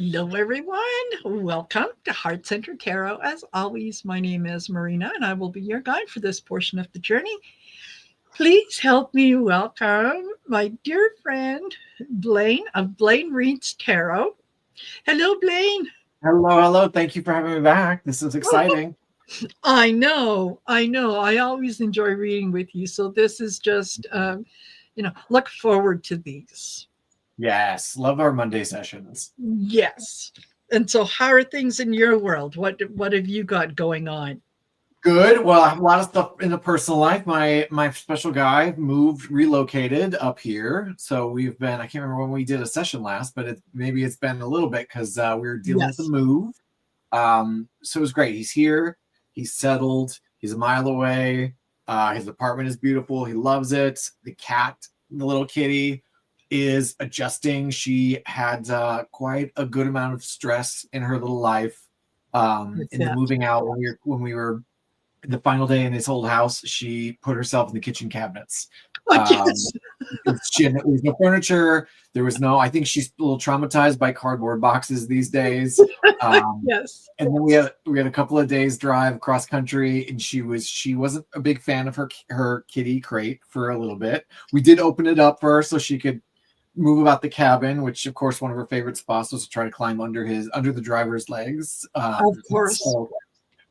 Hello, everyone. Welcome to Heart Center Tarot. As always, my name is Marina, and I will be your guide for this portion of the journey. Please help me welcome my dear friend, Blaine of Blaine Reads Tarot. Hello, Blaine. Hello, hello. Thank you for having me back. This is exciting. I know. I always enjoy reading with you. So this is just, look forward to these. Yes, love our Monday sessions. Yes. And so, how are things in your world? What have you got going on? Good. Well, I have a lot of stuff in the personal life. My special guy relocated up here. So we've been, I can't remember when we did a session last, but maybe it's been a little bit because we were dealing with the move. So it was great. He's here. He's settled. He's a mile away. His apartment is beautiful. He loves it. The cat, the little kitty, is adjusting. She had quite a good amount of stress in her little life. In the moving out when we were the final day in this old house, she put herself in the kitchen cabinets. There was no furniture. There was no. I think she's a little traumatized by cardboard boxes these days. Yes. And then we had a couple of days drive cross country, and she wasn't a big fan of her kitty crate for a little bit. We did open it up for her so she could move about the cabin, which of course one of her favorite spots was to try to climb under the driver's legs. Of course. So,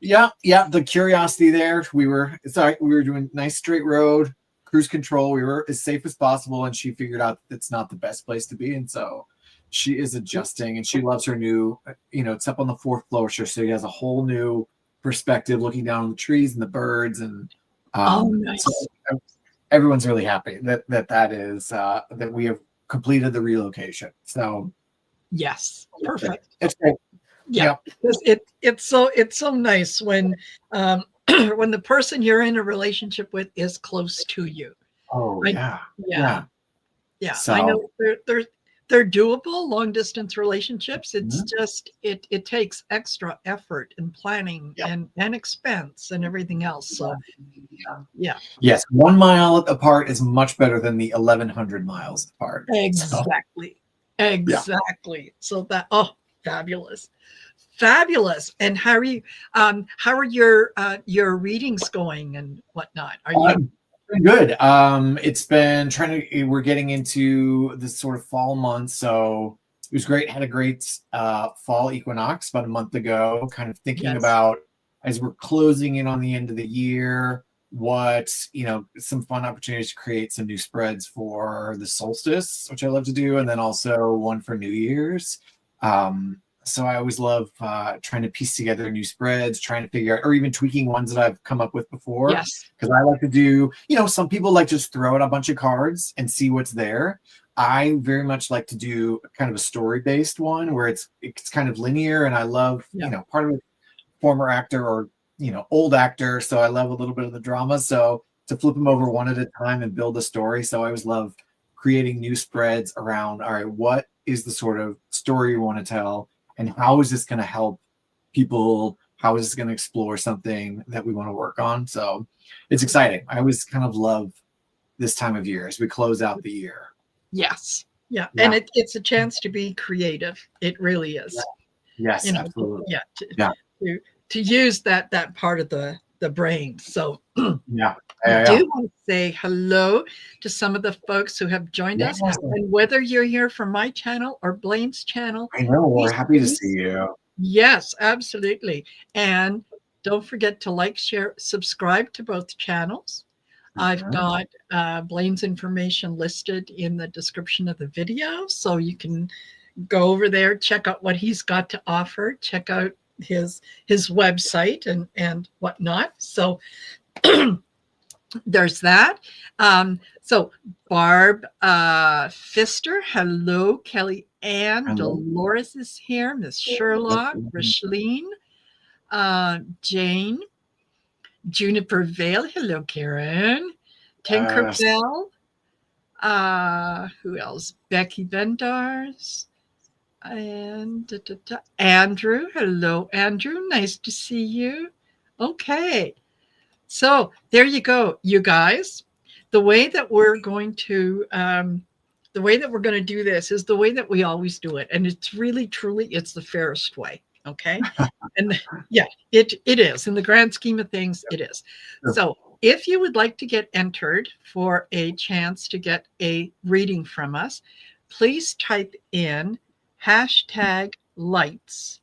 yeah. The curiosity there. We were doing nice straight road, cruise control. We were as safe as possible, and she figured out it's not the best place to be, and so she is adjusting, and she loves her new. It's up on the 4th floor, so she has a whole new perspective, looking down on the trees and the birds, and nice. So everyone's really happy that we have completed the relocation. So yes, perfect. It's great. Yeah. It's so nice when when the person you're in a relationship with is close to you. Oh, yeah. So, I know they're doable, long distance relationships. It's just it takes extra effort and planning and expense and everything else. So yes, 1 mile apart is much better than the 1,100 miles apart. Exactly. So that fabulous. And how are your readings going and whatnot? Are you good? It's been we're getting into this sort of fall month, so it was great. Had a great fall equinox about a month ago, kind of thinking about, as we're closing in on the end of the year, what some fun opportunities to create some new spreads for the solstice, which I love to do, and then also one for New Year's. So I always love trying to piece together new spreads, trying to figure out, or even tweaking ones that I've come up with before. Yes. Because I like to do, some people like just throw out a bunch of cards and see what's there. I very much like to do kind of a story-based one where it's kind of linear, and I love, part of it, former actor or old actor, so I love a little bit of the drama. So to flip them over one at a time and build a story. So I always love creating new spreads around, all right, what is the sort of story you want to tell? And how is this going to help people? How is this going to explore something that we want to work on? So it's exciting. I always kind of love this time of year as we close out the year. Yes. Yeah. And it's a chance to be creative. It really is. Yes, absolutely. To use that part of the brain. So I do want to say hello to some of the folks who have joined us. And whether you're here from my channel or Blaine's channel, I know, we're happy to see you. Yes, absolutely. And don't forget to like, share, subscribe to both channels. I've got Blaine's information listed in the description of the video, so you can go over there, check out what he's got to offer, check out his website and whatnot. So there's that. So Barb Pfister, hello. Kelly Ann, Dolores is here. Miss Sherlock, Rishlene, Jane, Juniper Vale, hello. Karen, Tinkerbell, who else? Becky Vendars, and Andrew, hello. Andrew, nice to see you. Okay. So there you go, you guys. The way that we're going to the way that we're going to do this is the way that we always do it. And it's really, truly, it's the fairest way. Okay. And yeah, it is. In the grand scheme of things, it is. So if you would like to get entered for a chance to get a reading from us, please type in #lights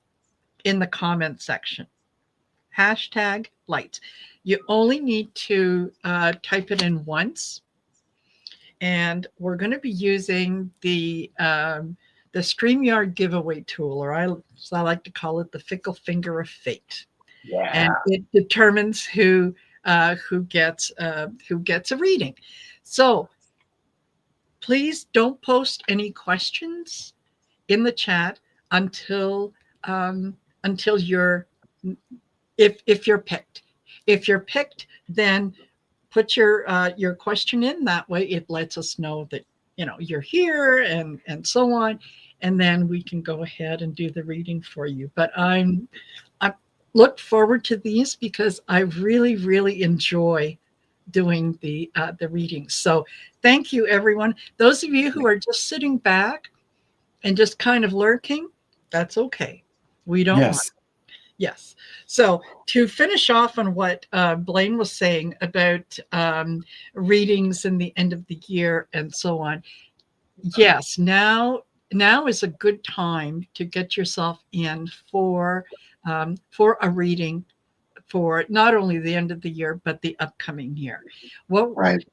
in the comment section. #lights. You only need to type it in once. And we're going to be using the StreamYard giveaway tool, or as I like to call it, the fickle finger of fate. Yeah. And it determines who gets a reading. So please don't post any questions in the chat until you're if you're picked. If you're picked, then put your question in. That way it lets us know that you're here and so on, and then we can go ahead and do the reading for you. But I look forward to these because I really, really enjoy doing the readings. So thank you, everyone. Those of you who are just sitting back and just kind of lurking, that's okay. We don't mind. Yes. So to finish off on what Blaine was saying about readings in the end of the year and so on, yes, now is a good time to get yourself in for a reading for not only the end of the year but the upcoming year. Right.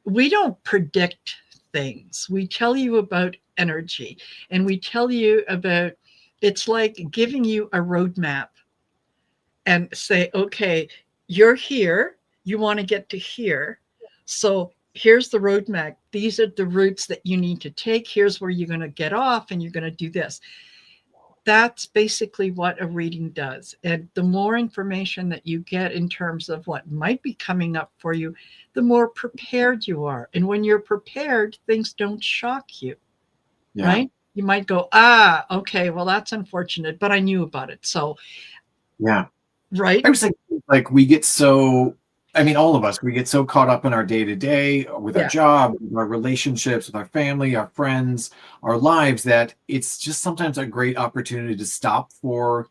We don't predict things. We tell you about energy, and we tell you about. It's like giving you a roadmap and say, okay, you're here, you want to get to here. So here's the roadmap. These are the routes that you need to take. Here's where you're going to get off and you're going to do this. That's basically what a reading does. And the more information that you get in terms of what might be coming up for you, the more prepared you are. And when you're prepared, things don't shock you, right? You might go, okay, well, that's unfortunate, but I knew about it. So, yeah. Right. I was thinking, like, we get so, I mean, all of us, we get so caught up in our day to day with our job, with our relationships, with our family, our friends, our lives, that it's just sometimes a great opportunity to stop for,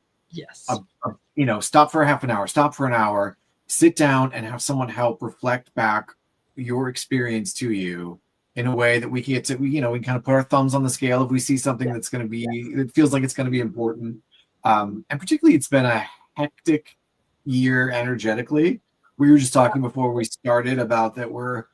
stop for a half an hour, stop for an hour, sit down and have someone help reflect back your experience to you in a way that we can get to, we kind of put our thumbs on the scale if we see something that's going to be, it feels like it's going to be important. And particularly, it's been a hectic year energetically. We were just talking before we started about that we're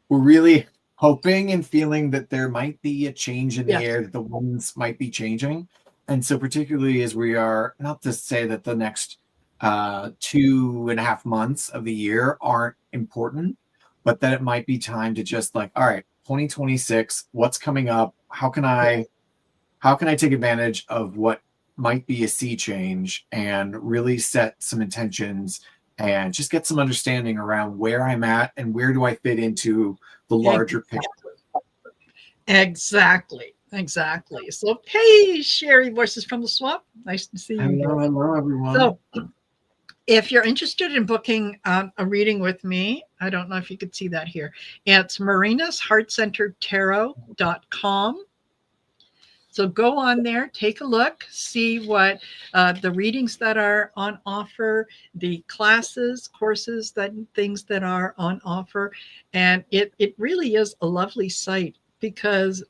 really hoping and feeling that there might be a change in the air, that the winds might be changing. And so particularly as we are, not to say that the next 2.5 months of the year aren't important, but that it might be time to just like, all right, 2026, what's coming up? How can I take advantage of what might be a sea change and really set some intentions and just get some understanding around where I'm at and where do I fit into the larger picture. Exactly. So, hey, Sherry, Voices from the Swamp. Nice to see you. Hello, everyone. So, if you're interested in booking a reading with me, I don't know if you could see that here. It's marinasheartcenteredtarot.com. So go on there, take a look, see what the readings that are on offer, the classes, courses, things that are on offer. And it really is a lovely site because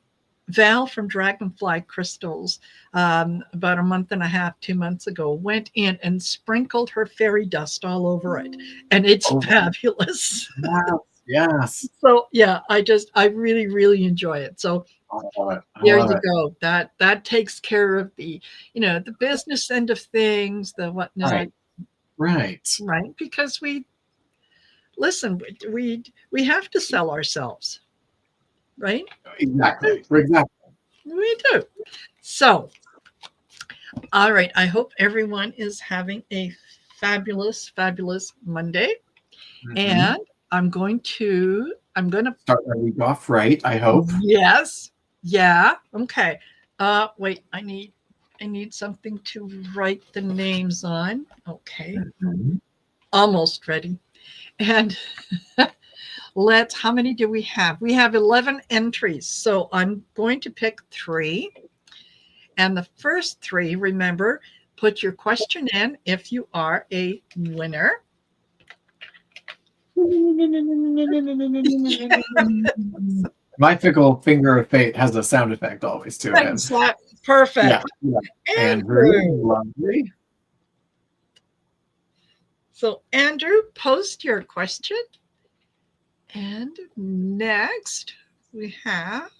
Val from Dragonfly Crystals, about a month and a half, 2 months ago, went in and sprinkled her fairy dust all over it. And it's fabulous. Yes. So yeah, I really, really enjoy it. So there you go. That takes care of the, the business end of things, the whatnot. Right. Because we have to sell ourselves, right? Exactly. We do. So, all right. I hope everyone is having a fabulous, fabulous Monday, and I'm going to start our week off right, I hope. Yes. Yeah. Okay. Wait, I need something to write the names on. Okay. Almost ready. And How many do we have? We have 11 entries. So I'm going to pick 3. And the first 3, remember, put your question in if you are a winner. My fickle finger of fate has a sound effect always to it. Exactly. Perfect. Yeah. Andrew. Lovely. So Andrew, post your question. And next we have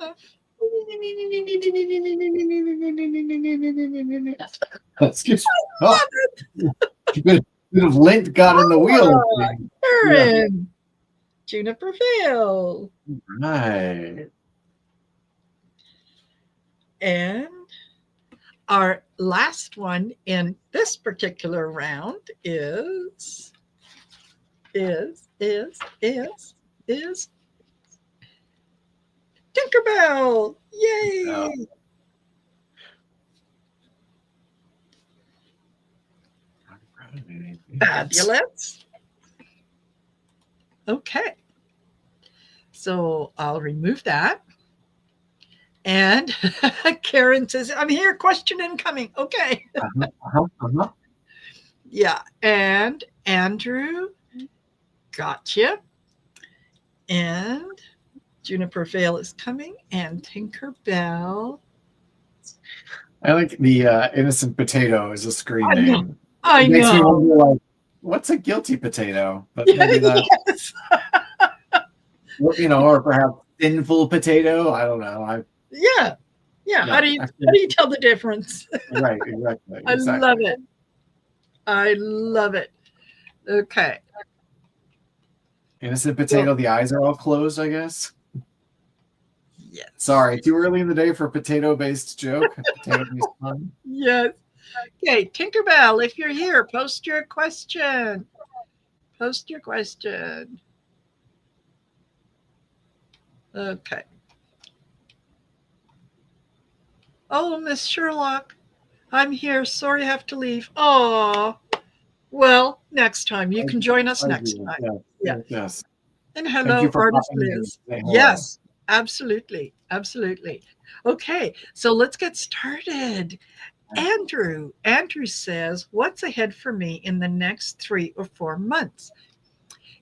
excuse me. Oh, bit of lint got in the wheel. Karen, Juniper Vale. Right. And our last one in this particular round is Tinkerbell. Yay! Fabulous. Okay. So I'll remove that. And Karen says, I'm here, question incoming. Okay. Yeah. And Andrew, gotcha. And Juniper Vale is coming, and Tinkerbell. I like the innocent potato as a screen name. I It makes know. me wonder, like, what's a guilty potato? But maybe that, Yes. or perhaps sinful potato. I don't know. Yeah. How do you tell the difference? Right, exactly. I love it. I love it. Okay. Innocent potato, the eyes are all closed, I guess. Yes. Sorry, too early in the day for a potato-based joke. Potato-based fun. Yes. Okay, Tinkerbell, if you're here, post your question. Post your question. Okay. Oh, Miss Sherlock, I'm here. Sorry I have to leave. Oh, well, next time. You can join us next time. Yes. And hello, Artist Liz. Yes, absolutely. Absolutely. Okay, so let's get started. Andrew says, what's ahead for me in the next 3 or 4 months?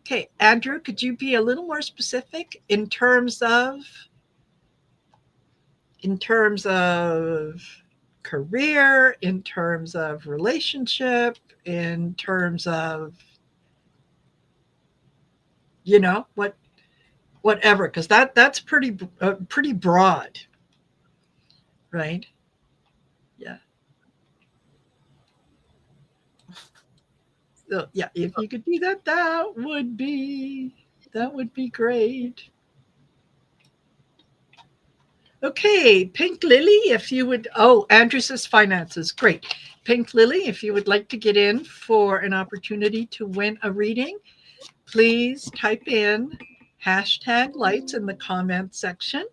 Okay, Andrew, could you be a little more specific in terms of career, in terms of relationship, in terms of whatever, because that's pretty broad, right? Yeah. So yeah, if you could do that, that would be great. Okay, Pink Lily, if you would. Oh, Andrew says finances. Great. Pink Lily, if you would like to get in for an opportunity to win a reading, please type in #lights in the comment section.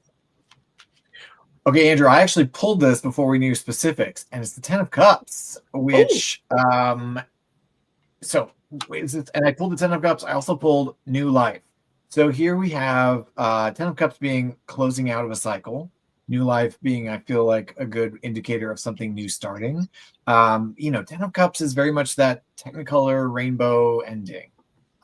Okay, Andrew, I actually pulled this before we knew specifics, and it's the 10 of Cups, which, and I pulled the 10 of Cups. I also pulled New Life. So here we have 10 of Cups being closing out of a cycle. New Life being, I feel like, a good indicator of something new starting. 10 of Cups is very much that Technicolor rainbow ending.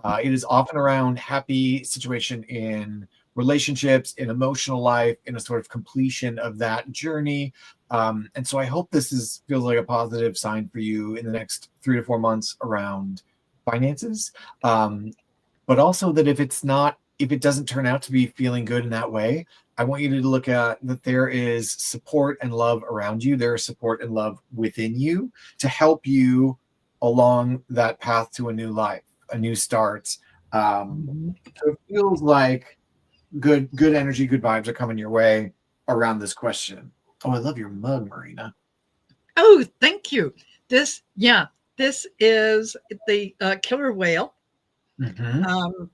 It is often around happy situation in relationships, in emotional life, in a sort of completion of that journey. And so I hope this feels like a positive sign for you in the next 3 to 4 months around finances. But also that if it doesn't turn out to be feeling good in that way, I want you to look at that there is support and love around you. There is support and love within you to help you along that path to a new life, a new start. So it feels like good energy, good vibes are coming your way around this question. Oh, I love your mug, Marina. Oh, thank you. This is the killer whale. Mm-hmm.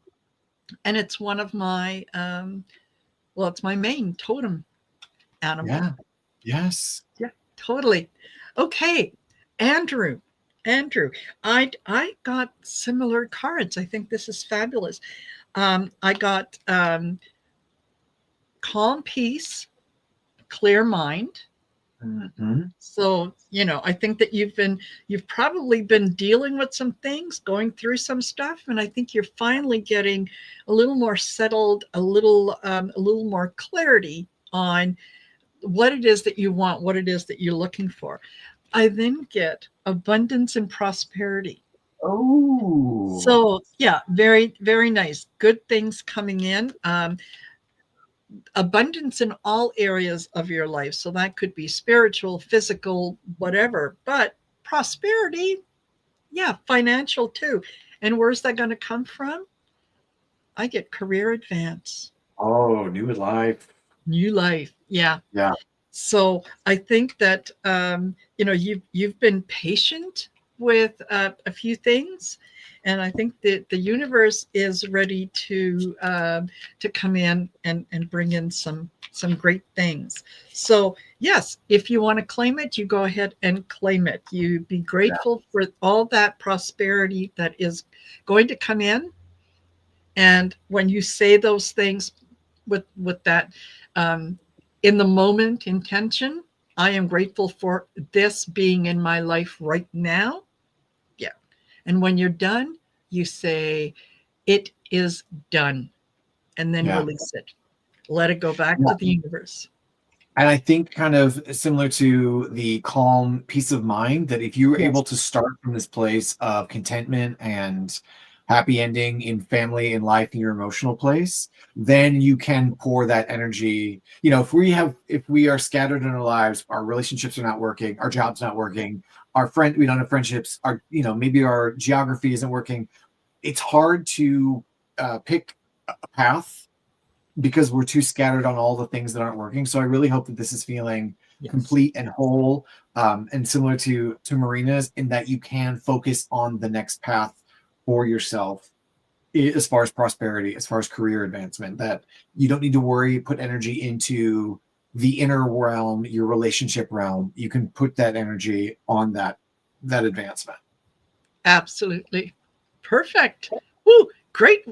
And it's one of my it's my main totem animal. Yeah. Yes. Yeah, totally. Okay, Andrew, I got similar cards. I think this is fabulous. I got calm peace, clear mind. Mhm. So, I think that you've probably been dealing with some things, going through some stuff, and I think you're finally getting a little more settled, a little more clarity on what it is that you want, what it is that you're looking for. I then get abundance and prosperity. Oh, So, yeah, very, very nice. Good things coming in. Abundance in all areas of your life. So that could be spiritual, physical, whatever. But prosperity, yeah, financial too. And where's that going to come from? I get career advance, oh, new life. new life. Yeah. Yeah, So I think that you've been patient with a few things, and I think that the universe is ready to come in and bring in some great things. So yes, if you want to claim it, you go ahead and claim it. You be yeah, grateful for all that prosperity that is going to come in, and when you say those things with that um, in the moment intention, I am grateful for this being in my life right now. Yeah. And when you're done, you say, it is done, and then yeah. release it. Let it go back Yeah. to the universe. And I think kind of similar to the calm peace of mind, that if you were able Yes. to start from this place of contentment and happy ending in family and life in your emotional place, then you can pour that energy. If we are scattered in our lives, our relationships are not working, our jobs not working, we don't have friendships, maybe our geography isn't working. It's hard to pick a path because we're too scattered on all the things that aren't working. So I really hope that this is feeling Yes. complete and whole, and similar to Marina's, in that you can focus on the next path for yourself as far as prosperity, as far as career advancement, that you don't need to worry, put energy into the inner realm, your relationship realm. You can put that energy on that advancement. Absolutely. Perfect. Woo, great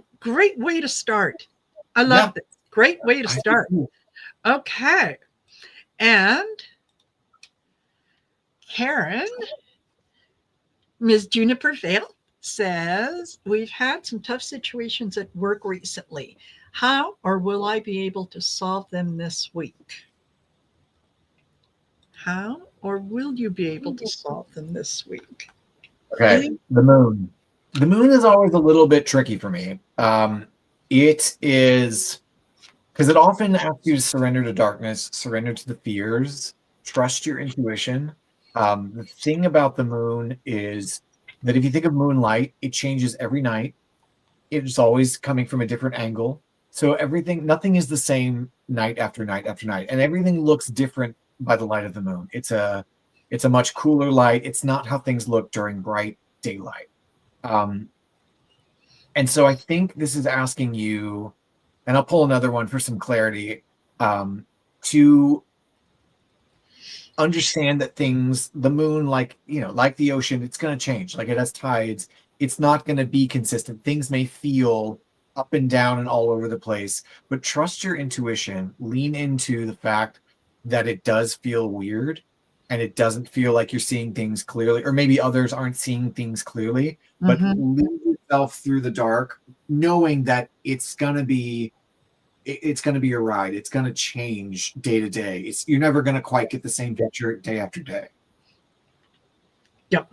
way to start. I Yeah, love this. Great way to I do start. too. Okay. And Karen, Ms. Juniper Vale says, we've had some tough situations at work recently. How or will I be able to solve them this week? How or will you be able to solve them this week? Okay, Any? the moon. The moon is always a little bit tricky for me. It is because it often asks you to surrender to darkness, surrender to the fears, trust your intuition. The thing about the moon is that if you think of moonlight, it changes every night. It's always coming from a different angle. So nothing is the same night after night after night, and everything looks different by the light of the moon. It's a much cooler light. It's not how things look during bright daylight. Um, and so I think this is asking you, and I'll pull another one for some clarity, to understand that the moon, like the ocean, it's going to change. Like it has tides. It's not going to be consistent. Things may feel up and down and all over the place, but trust your intuition. Lean into the fact that it does feel weird and it doesn't feel like you're seeing things clearly, or maybe others aren't seeing things clearly, but Mm-hmm. lead yourself through the dark, knowing that it's going to be a ride. It's going to change day to day. You're never going to quite get the same picture day after day. Yep,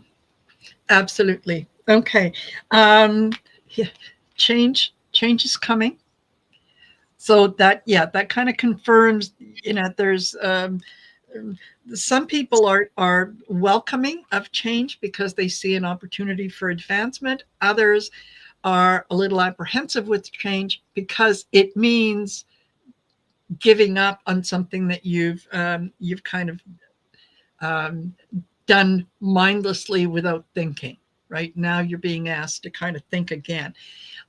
absolutely. Okay. Um, yeah, change is coming. So that kind of confirms, there's some people are welcoming of change because they see an opportunity for advancement. Others are a little apprehensive with change because it means giving up on something that you've kind of um, done mindlessly without thinking. Right now, you're being asked to kind of think again.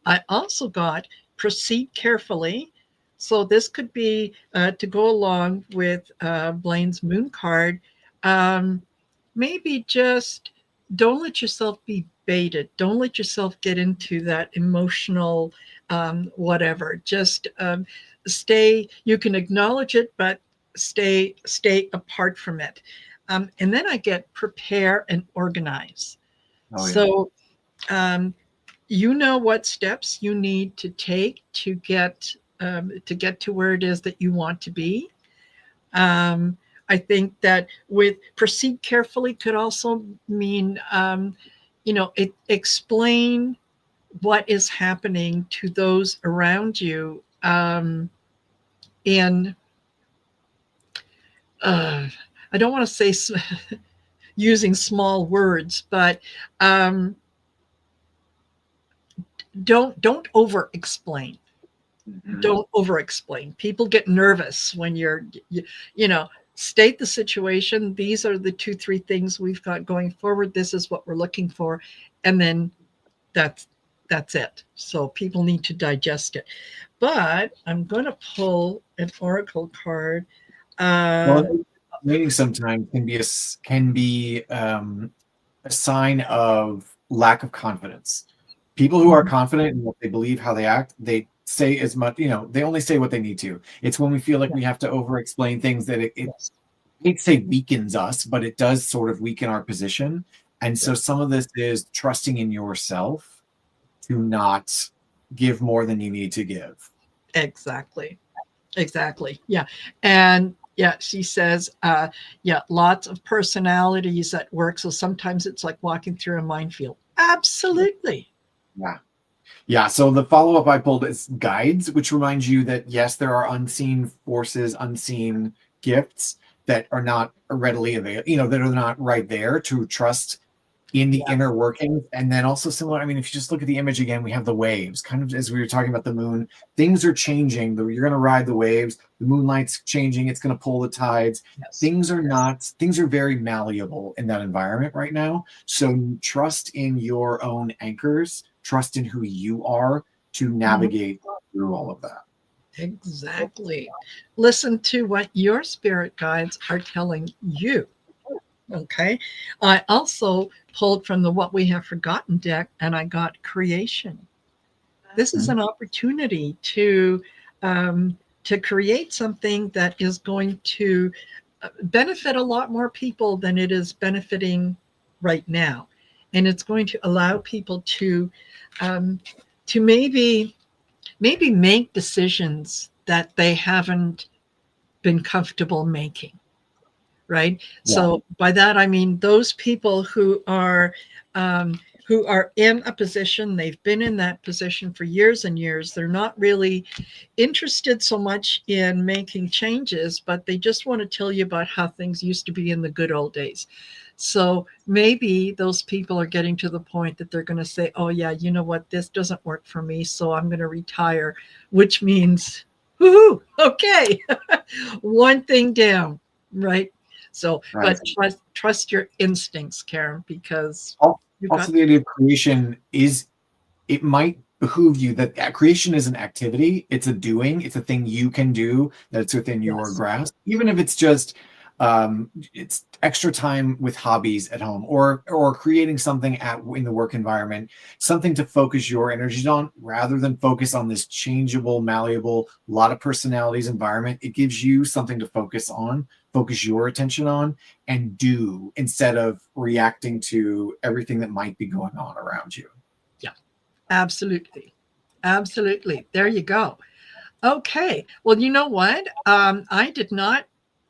I also got proceed carefully. So this could be to go along with Blaine's moon card. Um, Maybe just don't let yourself be baited. Don't let yourself get into that emotional whatever. Just stay. You can acknowledge it, but stay apart from it. And then I get prepare and organize. Oh yeah. So you know what steps you need to take to get to where it is that you want to be. I think that with proceed carefully could also mean, explain what is happening to those around you in, I don't want to say using small words, but don't over explain. Don't over explain. People get nervous when you know, state the situation. These are the 2, 3 things we've got going forward. This is what we're looking for. And then that's it. So people need to digest it. But I'm going to pull an oracle card. Well, waiting sometimes can be a sign of lack of confidence. People who are confident in what they believe, how they act, they say as much, they only say what they need to. It's when we feel like we have to over explain things that it Yes. I hate to say weakens us, but it does sort of weaken our position. And so some of this is trusting in yourself to not give more than you need to give. Exactly. Yeah. And yeah, she says, lots of personalities at work. So sometimes it's like walking through a minefield. Absolutely. Yeah. Yeah. So the follow up I pulled is guides, which reminds you that yes, there are unseen forces, unseen gifts that are not readily available, that are not right there to trust in the Yeah. inner workings. And then also similar, I mean, if you just look at the image again, we have the waves, kind of as we were talking about the moon. Things are changing. You're going to ride the waves. The moonlight's changing. It's going to pull the tides. Yes. Things are very malleable in that environment right now. So trust in your own anchors, trust in who you are to navigate through all of that. Exactly. Listen to what your spirit guides are telling you. Okay. I also pulled from the What We Have Forgotten deck and I got creation. This is an opportunity to create something that is going to benefit a lot more people than it is benefiting right now. And it's going to allow people um, to maybe make decisions that they haven't been comfortable making. Right. Yeah. So by that, I mean, those people who are in a position, they've been in that position for years and years. They're not really interested so much in making changes, but they just want to tell you about how things used to be in the good old days. So maybe those people are getting to the point that they're going to say, oh yeah, you know what, this doesn't work for me, so I'm going to retire, which means, woohoo, okay, one thing down, right? So, Right. but trust your instincts, Karen, because you Also, got the idea of creation is, it might behoove you that creation is an activity. It's a doing. It's a thing you can do that's within your yes, grasp, even if it's just it's extra time with hobbies at home or creating something in the work environment, something to focus your energies on rather than focus on this changeable, malleable, lot of personalities environment. It gives you something to focus your attention on and do instead of reacting to everything that might be going on around you. yeah, absolutely, absolutely. There you go. Okay. Well, you know what? I did not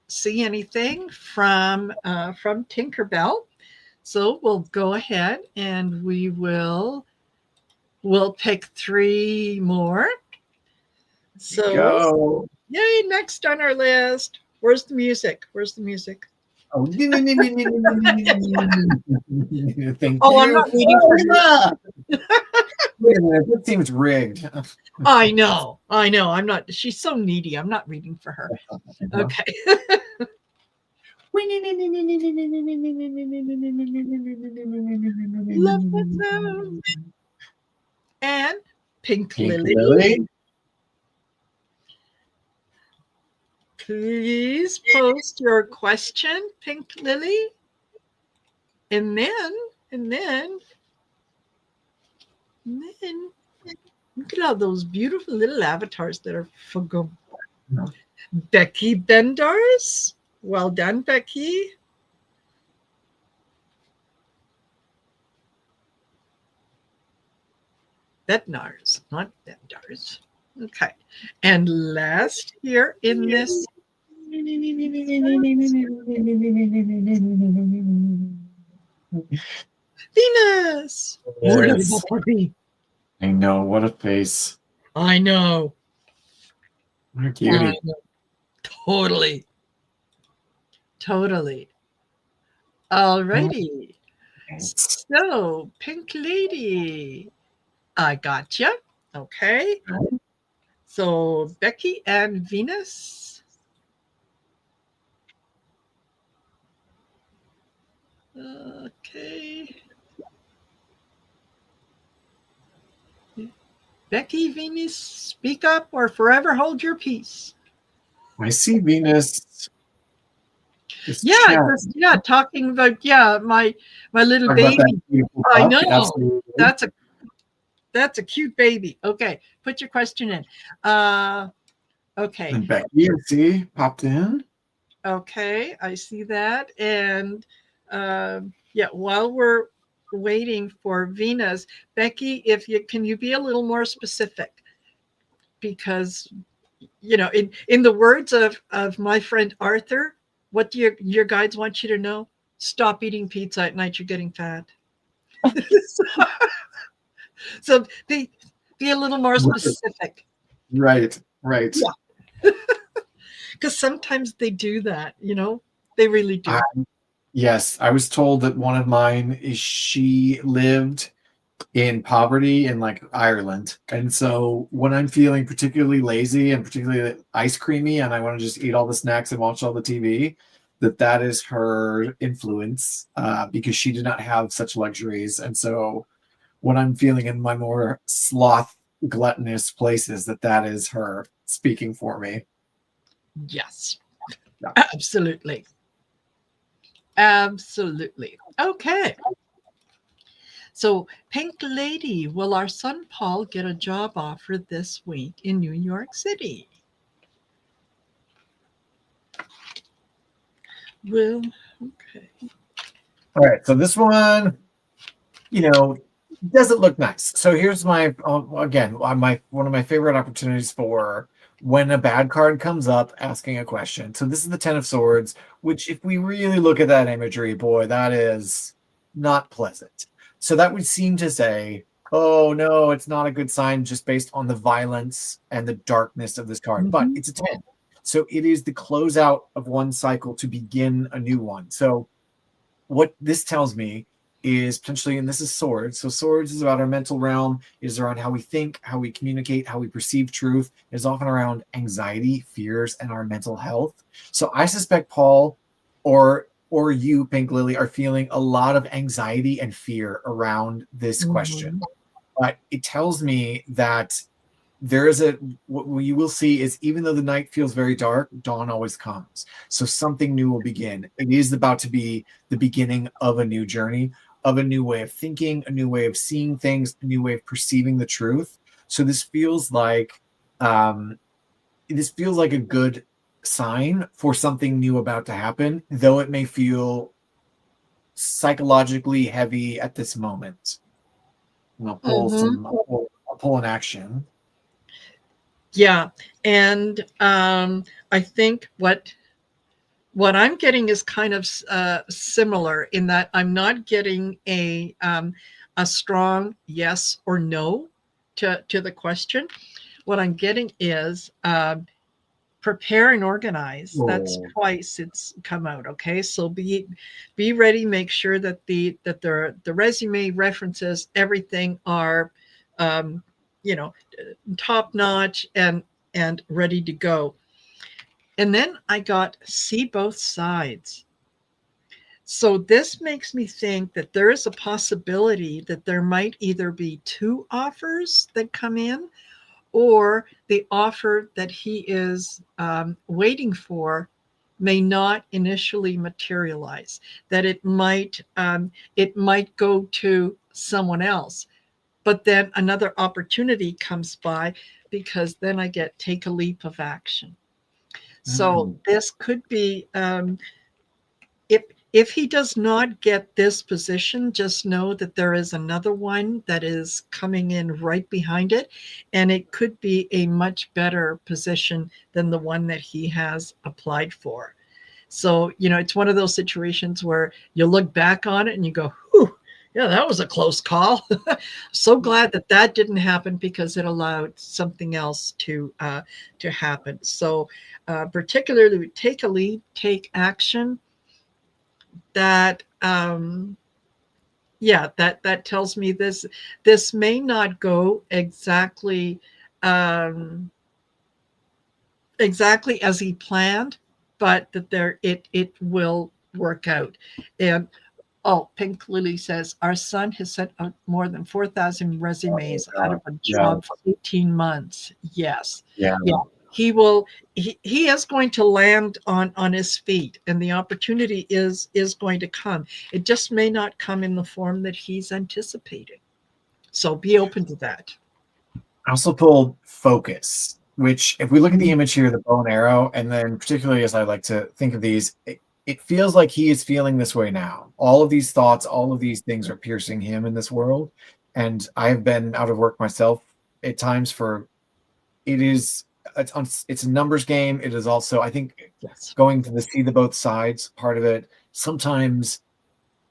see anything from Tinkerbell, so we'll go ahead and we'll pick 3 more. So, Go. yay! Next on our list. Where's the music? Where's the music? Oh, thank Oh, I'm you. not reading for her. Wait a minute, this seems rigged. I know. I'm not. She's so needy. I'm not reading for her. Okay. Love that sound. And Pink Pink Lily. Lily. Please post your question, Pink Lily. And then, and then, and then Look at all those beautiful little avatars that are for Becky Bendars. Well done, Becky. Bednars, not Bendars. Okay. And last here in this. Venus. Oh, look at that puppy. I know. What a face. I know. What a cutie. Totally. Totally. All righty. So, Pink Lady, I gotcha. Okay. So, Becky and Venus. Okay. Becky, Venus, speak up or forever hold your peace. I see Venus. Yeah, talking about my little baby. I know. Absolutely. That's a cute baby. Okay, put your question in. Okay. And Becky, I see, popped in. Okay, I see that. And yeah, while we're waiting for Venus, Becky, if you can you be a little more specific? Because in the words of my friend Arthur, what do your guides want you to know? Stop eating pizza at night, you're getting fat. So be a little more specific. Right. Yeah. Because sometimes they do that, they really do. Yes, I was told that one of mine is she lived in poverty in like Ireland. And so when I'm feeling particularly lazy and particularly ice creamy and I want to just eat all the snacks and watch all the TV, that is her influence because she did not have such luxuries. And so when I'm feeling in my more sloth gluttonous places, that is her speaking for me. Yes, yeah. Absolutely. Absolutely. Okay. So, Pink Lady, will our son Paul get a job offer this week in New York City? Well, okay. All right. So this one, doesn't look nice. So here's my again, one of my favorite opportunities for when a bad card comes up asking a question. So this is the 10 of Swords, which if we really look at that imagery, boy, that is not pleasant. So that would seem to say, oh no, it's not a good sign just based on the violence and the darkness of this card. But it's a 10. So it is the closeout of one cycle to begin a new one. So what this tells me is potentially, and this is Swords. So Swords is about our mental realm, is around how we think, how we communicate, how we perceive truth. It is often around anxiety, fears, and our mental health. So I suspect Paul or you, Pink Lily, are feeling a lot of anxiety and fear around this question. But it tells me that there is what you will see is even though the night feels very dark, dawn always comes. So something new will begin. It is about to be the beginning of a new journey, of a new way of thinking, a new way of seeing things, a new way of perceiving the truth. So this feels like a good sign for something new about to happen, though it may feel psychologically heavy at this moment. And I'll pull an action. Yeah, and I think what I'm getting is kind of similar in that I'm not getting a strong yes or no to the question. What I'm getting is prepare and organize. That's twice it's come out. Okay, so be ready. Make sure that the resume references, everything are top notch and ready to go. And then I got see both sides. So this makes me think that there is a possibility that there might either be two offers that come in, or the offer that he is waiting for may not initially materialize, that it might go to someone else. but then another opportunity comes by, because then I get take a leap of action. So this could be, if he does not get this position, just know that there is another one that is coming in right behind it, and it could be a much better position than the one that he has applied for. So, it's one of those situations where you look back on it and you go, whew, yeah, that was a close call. So glad that that didn't happen, because it allowed something else to happen. So, particularly take a lead, take action. That yeah, that tells me this may not go exactly as he planned, but that it will work out. And oh, Pink Lily says our son has sent out more than 4,000 resumes out of a Yeah. job for 18 months. Yes. Yeah. Yeah. He will he is going to land on his feet, and the opportunity is going to come. It just may not come in the form that he's anticipating. So be open to that. I also pulled focus, which, if we look at the Mm, image here, the bow and arrow, and then particularly as I like to think of these, it feels like he is feeling this way now. All of these thoughts, all of these things are piercing him in this world. And I have been out of work myself at times for it is it's a numbers game. It is also, I think, yes. going to see the both sides part of it. Sometimes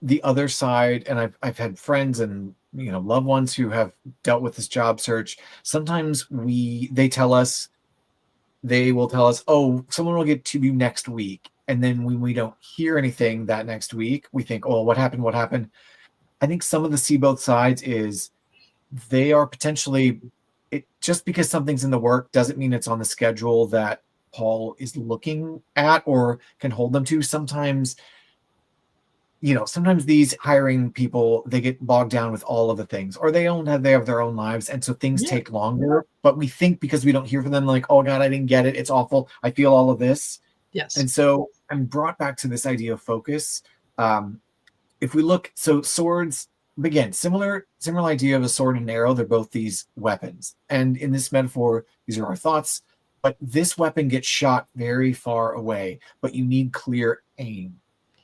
the other side, and I've had friends and loved ones who have dealt with this job search. Sometimes they will tell us, oh, someone will get to you next week, and then when we don't hear anything that next week, we think, oh, what happened. I think some of the see both sides is they are potentially, it just because something's in the work doesn't mean it's on the schedule that Paul is looking at or can hold them to. Sometimes these hiring people, they get bogged down with all of the things, or they have their own lives, and so things Yeah. take longer. But we think, because we don't hear from them, like, oh God, I didn't get it, it's awful, I feel all of this. Yes. And so I'm brought back to this idea of focus. If we look, so swords, again, similar idea of a sword and an arrow. They're both these weapons, and in this metaphor, these are our thoughts. But this weapon gets shot very far away, but you need clear aim.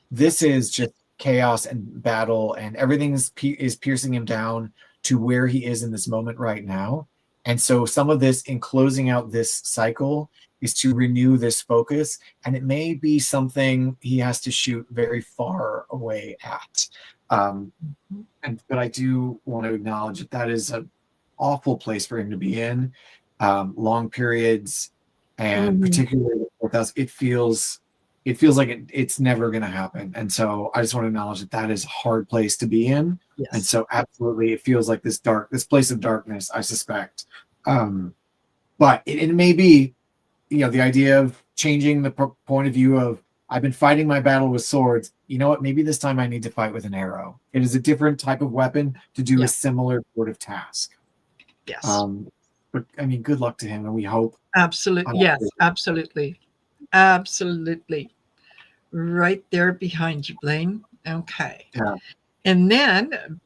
This is just chaos and battle, and everything is piercing him down to where he is in this moment right now. And so some of this, in closing out this cycle, is to renew this focus, and it may be something he has to shoot very far away at. But I do want to acknowledge that is an awful place for him to be in, long periods, and Mhm. particularly with us, it feels like it's never going to happen. And so I just want to acknowledge that is a hard place to be in. And Yes. so absolutely, it feels like this place of darkness, I suspect. But it may be, the idea of changing the point of view of, I've been fighting my battle with swords. You know what? Maybe this time I need to fight with an arrow. It is a different type of weapon to do a Yeah. similar sort of task. Yes. Um, but I mean, good luck to him, and we hope. Absolutely. Yes, absolutely. Absolutely. Right there behind you, Blaine. Okay. Yeah. And then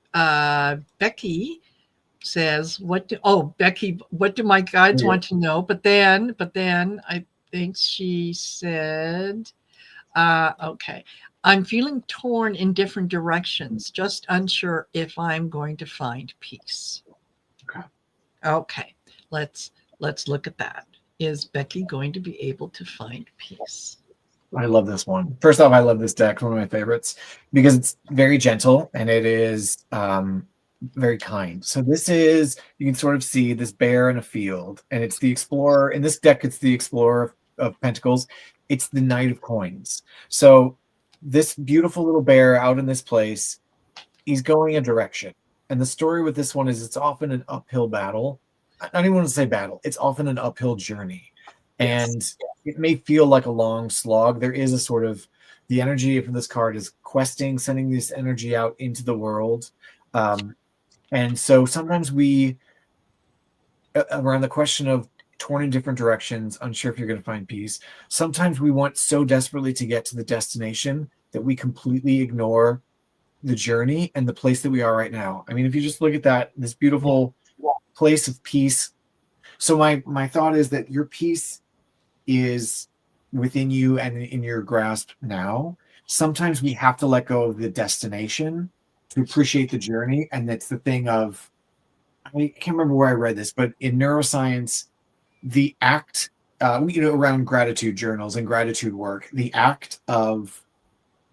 Becky says, Becky, what do my guides want to know? But then I think she said, okay, I'm feeling torn in different directions, just unsure if I'm going to find peace. Okay. Okay, let's look at that. Is Becky going to be able to find peace? I love this one. First off, I love this deck. One of my favorites because it's very gentle and it is very kind. So this is, you can sort of see this bear in a field, and it's the explorer. In this deck, it's the explorer of pentacles. It's the knight of coins. So this beautiful little bear out in this place, he's going a direction. And the story with this one is it's often an uphill battle. I don't even want to say battle. It's often an uphill journey. Yes. And it may feel like a long slog. There is a sort of, the energy from this card is questing, sending this energy out into the world. And so sometimes we, around the question of torn in different directions, unsure if you're going to find peace, sometimes we want so desperately to get to the destination that we completely ignore the journey and the place that we are right now. I mean, if you just look at this beautiful place of peace. So my thought is that your peace is within you and in your grasp now. Sometimes we have to let go of the destination to appreciate the journey. And that's the thing of, I can't remember where I read this, but in neuroscience, the act, around gratitude journals and gratitude work, the act of,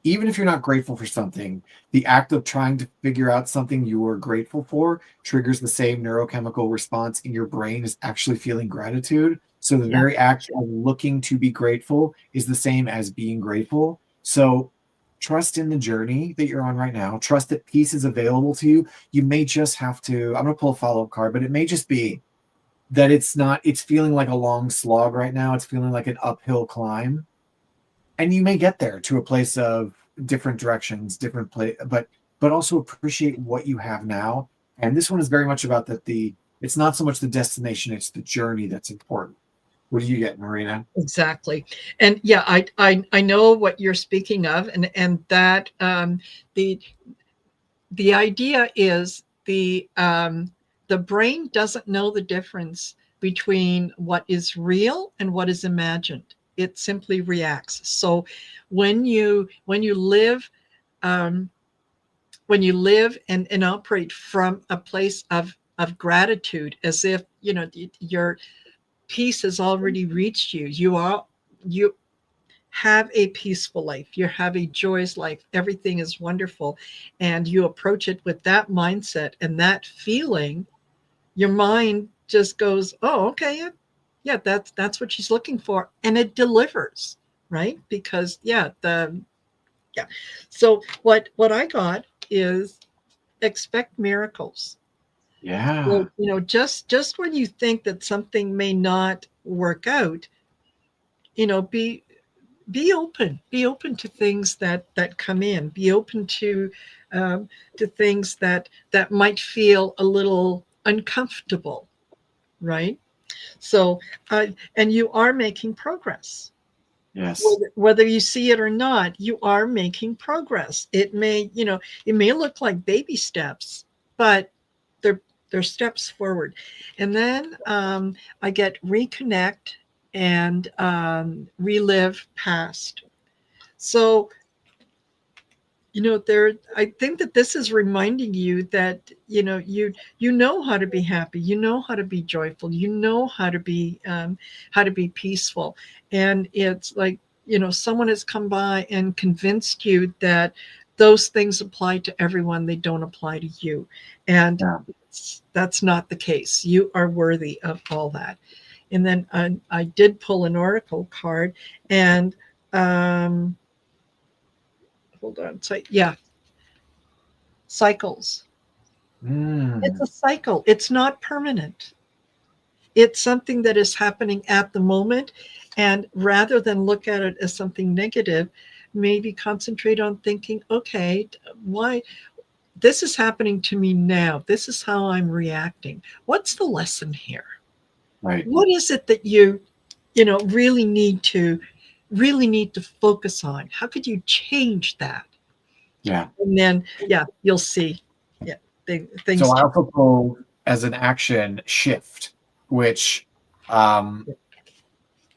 even if you're not grateful for something, the act of trying to figure out something you are grateful for triggers the same neurochemical response in your brain as actually feeling gratitude. So the Yeah, very act of looking to be grateful is the same as being grateful. So trust in the journey that you're on right now. Trust that peace is available to you. You may just have to, I'm going to pull a follow-up card, but it may just be that it's feeling like a long slog right now. It's feeling like an uphill climb, and you may get there to a place of different directions, different place, but also appreciate what you have now. And this one is very much about that. It's not so much the destination, it's the journey that's important. What do you get, Marina? exactly. And yeah, I know what you're speaking of, and that the the idea is the brain doesn't know the difference between what is real and what is imagined. It simply reacts. So when you live um, and operate from a place of gratitude, as if your peace has already reached you, you have a peaceful life, you have a joyous life, everything is wonderful, and you approach it with that mindset and that feeling, your mind just goes, oh, okay, yeah, yeah, that's what she's looking for, and it delivers, right? Because yeah, so what I got is expect miracles. Yeah. So, just when you think that something may not work out, be be open to things that come in, be open to things that might feel a little uncomfortable, right? So and you are making progress, Yes. whether you see it or not. You are making progress. It may look like baby steps, but they're they're steps forward. And then I get reconnect and relive past. So, there, I think that this is reminding you that, you know how to be happy, you know how to be joyful, you know how to be peaceful. And it's like, someone has come by and convinced you that those things apply to everyone, they don't apply to you. And Yeah. that's not the case. You are worthy of all that. And then I did pull an oracle card, and um hold on. So yeah, cycles. It's Mm, a cycle. It's not permanent. It's something that is happening at the moment. And rather than look at it as something negative, maybe concentrate on thinking, okay, why this is happening to me now? This is how I'm reacting. What's the lesson here? right. What is it that you really need to focus on? How could you change that? Yeah. And then, yeah, you'll see. Yeah, So things I change. also pull as an action shift, which um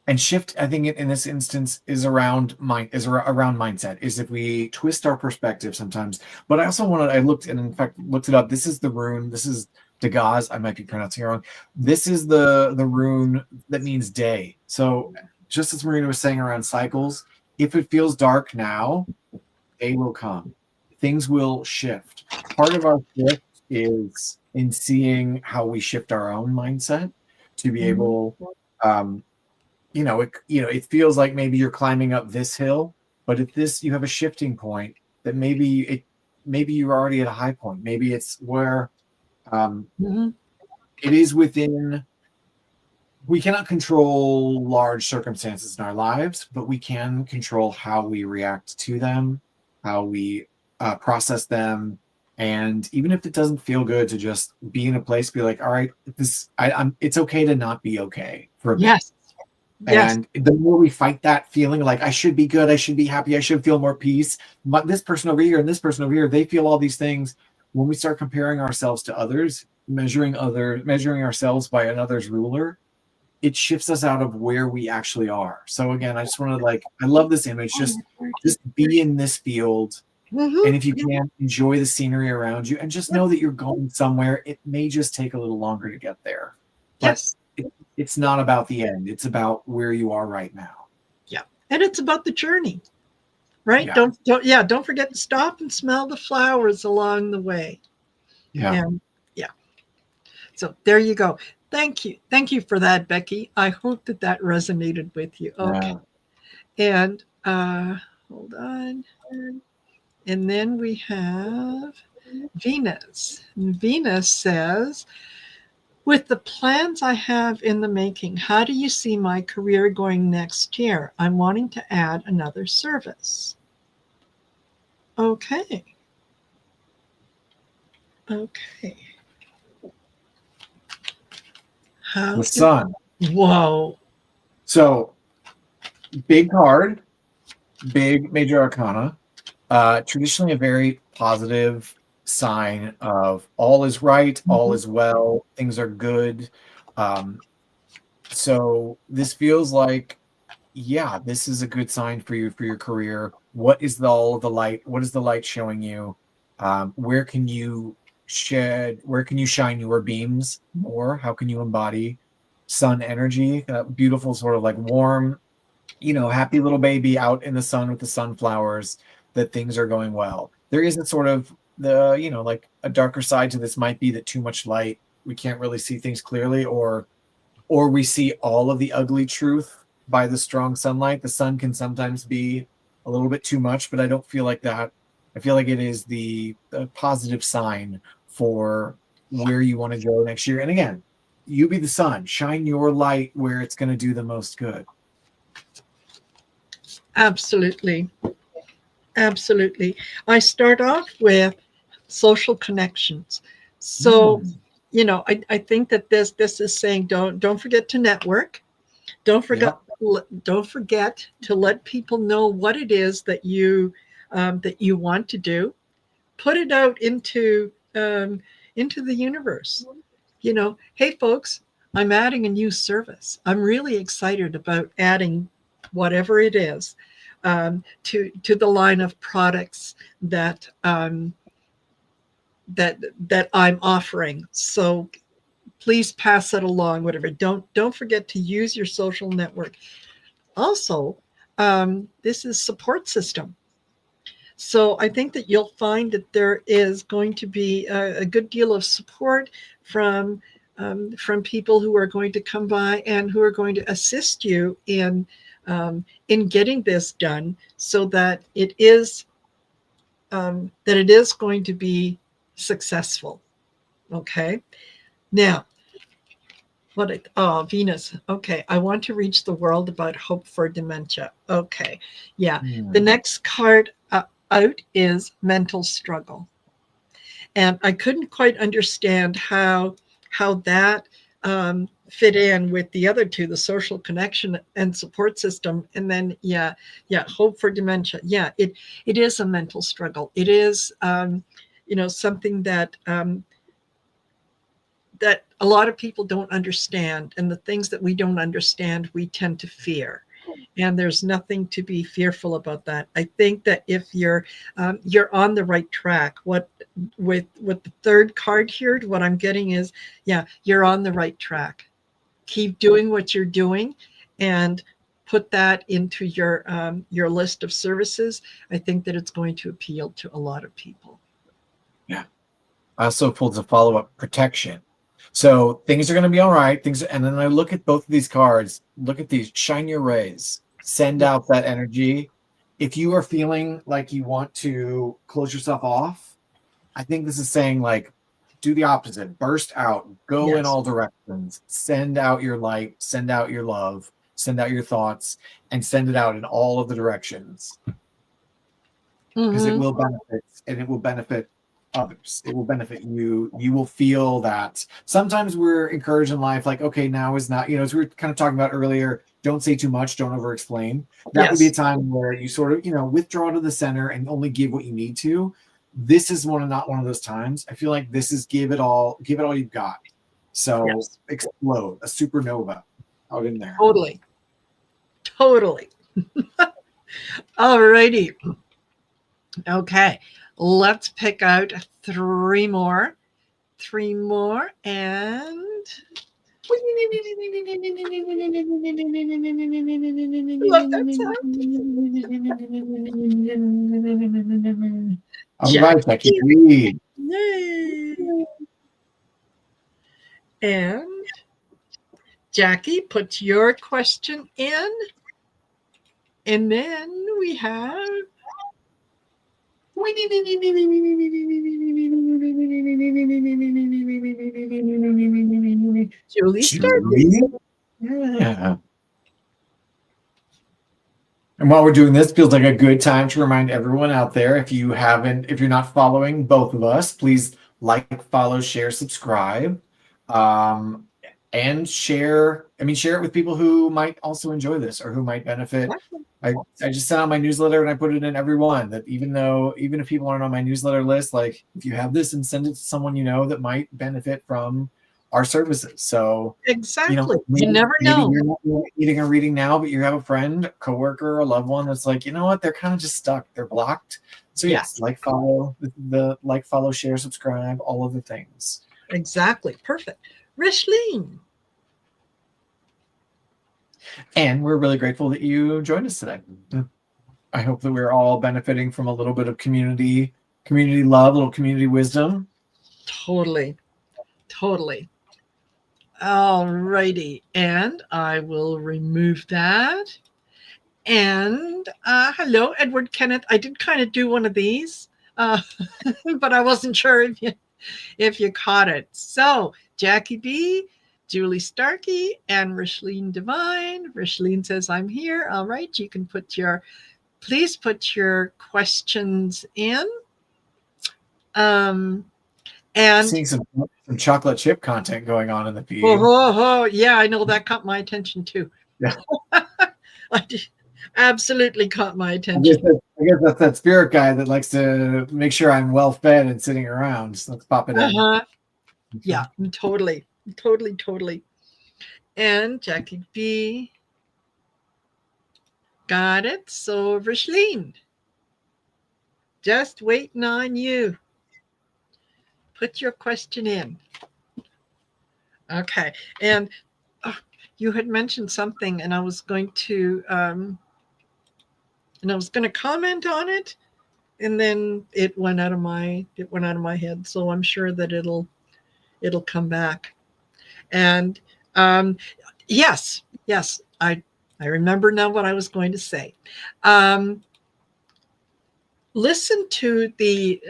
and shift, I think in this instance is around mindset, is if we twist our perspective sometimes. But I also wanted, I looked, and in fact looked it up, this is the rune, this is Dagaz, I might be pronouncing it wrong. This is the rune that means day. So just as Marina was saying around cycles, if it feels dark now, day will come, things will shift. Part of our shift is in seeing how we shift our own mindset to be Mhm. able, um it feels like maybe you're climbing up this hill, but at this you have a shifting point that maybe you're already at a high point. Maybe it's where um, Mhm. it is within. We cannot control large circumstances in our lives, but we can control how we react to them, how we process them, and even if it doesn't feel good, to just be in a place, be like, all right, I'm. It's okay to not be okay for a bit. Yes. Yes. And the more we fight that feeling like I should be good, I should be happy, I should feel more peace. But this person over here and this person over here, they feel all these things. When we start comparing ourselves to others, measuring ourselves by another's ruler, it shifts us out of where we actually are. So again, I just want to I love this image. Just be in this field. And if you can, enjoy the scenery around you and just know that you're going somewhere. It may just take a little longer to get there. But Yes. it's not about the end. It's about where you are right now. Yeah. And it's about the journey, right? Yeah. Don't forget to stop and smell the flowers along the way. Yeah. And yeah. So there you go. Thank you. Thank you for that, Becky. I hope that that resonated with you. Okay. Yeah. And hold on. And then we have Venus. And Venus says, with the plans I have in the making, how do you see my career going next year? I'm wanting to add another service. Okay. Okay. How The sun. Whoa. So big card, big major arcana. Traditionally a very positive sign of all is right, all is well, things are good. So this feels like, yeah, this is a good sign for you for your career. What is all the light? What is the light showing you? Where can you where can you shine your beams more? How can you embody sun energy? Beautiful, sort of like warm, happy little baby out in the sun with the sunflowers, that things are going well. There isn't sort of like a darker side to this might be that too much light, we can't really see things clearly, or we see all of the ugly truth by the strong sunlight. The sun can sometimes be a little bit too much, but I don't feel like that. I feel like it is the positive sign for where you want to go next year. And again, you be the sun, shine your light where it's going to do the most good. Absolutely. Absolutely. I start off with social connections. So, I think that this is saying don't forget to network. Don't forget Yep. don't forget to let people know what it is that you want to do. Put it out into the universe. Hey folks, I'm adding a new service. I'm really excited about adding whatever it is to the line of products that I'm offering. So please pass it along. Whatever. Don't forget to use your social network. Also, this is support system. So I think that you'll find that there is going to be a good deal of support from people who are going to come by and who are going to assist you in getting this done, so that it is going to be successful. Okay. Now, Venus. Okay. I want to reach the world about hope for dementia. Okay. Yeah. The next card out is mental struggle. And I couldn't quite understand how that fit in with the other two, the social connection and support system. And then, hope for dementia. Yeah, it is a mental struggle. It is, something that a lot of people don't understand. And the things that we don't understand, we tend to fear. And there's nothing to be fearful about that. I think that if you're on the right track, with the third card here, what I'm getting is, you're on the right track. Keep doing what you're doing, and put that into your list of services. I think that it's going to appeal to a lot of people. Yeah. I also pulled the follow-up protection. So things are going to be all right. And then I look at both of these cards. Look at these. Shine your rays. Send out that energy. If you are feeling like you want to close yourself off, I think this is saying do the opposite. Burst out. Go in all directions. Send out your light. Send out your love. Send out your thoughts, and send it out in all of the directions. Because it will benefit, and it will benefit others. It will benefit you. You will feel that sometimes we're encouraged in life, like, okay, now is not, as we were kind of talking about earlier, don't say too much, don't over explain. That would be a time where you sort of, withdraw to the center and only give what you need to. This is not one of those times. I feel like this is give it all you've got. So explode, a supernova out in there. Totally. Alrighty. Okay, let's pick out three more, and love that sound. All right, Becky. Yay. And Jackie, put your question in, and then we have Julie Starkey. Yeah. And while we're doing this, feels like a good time to remind everyone out there, if you're not following both of us, please like, follow, share, subscribe, and share it with people who might also enjoy this or who might benefit. I just sent out my newsletter and I put it in every one, that even if people aren't on my newsletter list, like if you have this, and send it to someone that might benefit from our services. So exactly, you never know. Maybe you're not eating or reading now, but you have a friend, a coworker, a loved one that's like, you know what, they're kind of just stuck, they're blocked. So yes, follow, share, subscribe, all of the things. Exactly, perfect. Rishlene. And we're really grateful that you joined us today. I hope that we're all benefiting from a little bit of community love, a little community wisdom. Totally. All righty, and I will remove that. And hello, Edward Kenneth. I did kind of do one of these, but I wasn't sure if you caught it. So Jackie B, Julie Starkey, and Rishlene Devine. Rishlene says, I'm here. All right, you can please put your questions in. And seeing some chocolate chip content going on in the feed. Yeah, I know, that caught my attention too. Yeah. Absolutely caught my attention. I guess that's that spirit guy that likes to make sure I'm well fed and sitting around. So let's pop it in. Yeah, totally. And Jackie B. Got it. So Rishlene, just waiting on you. Put your question in. Okay. And you had mentioned something, and I was going to comment on it, and then it went out of my head. So I'm sure that it'll come back. And yes, I remember now what I was going to say. Listen to the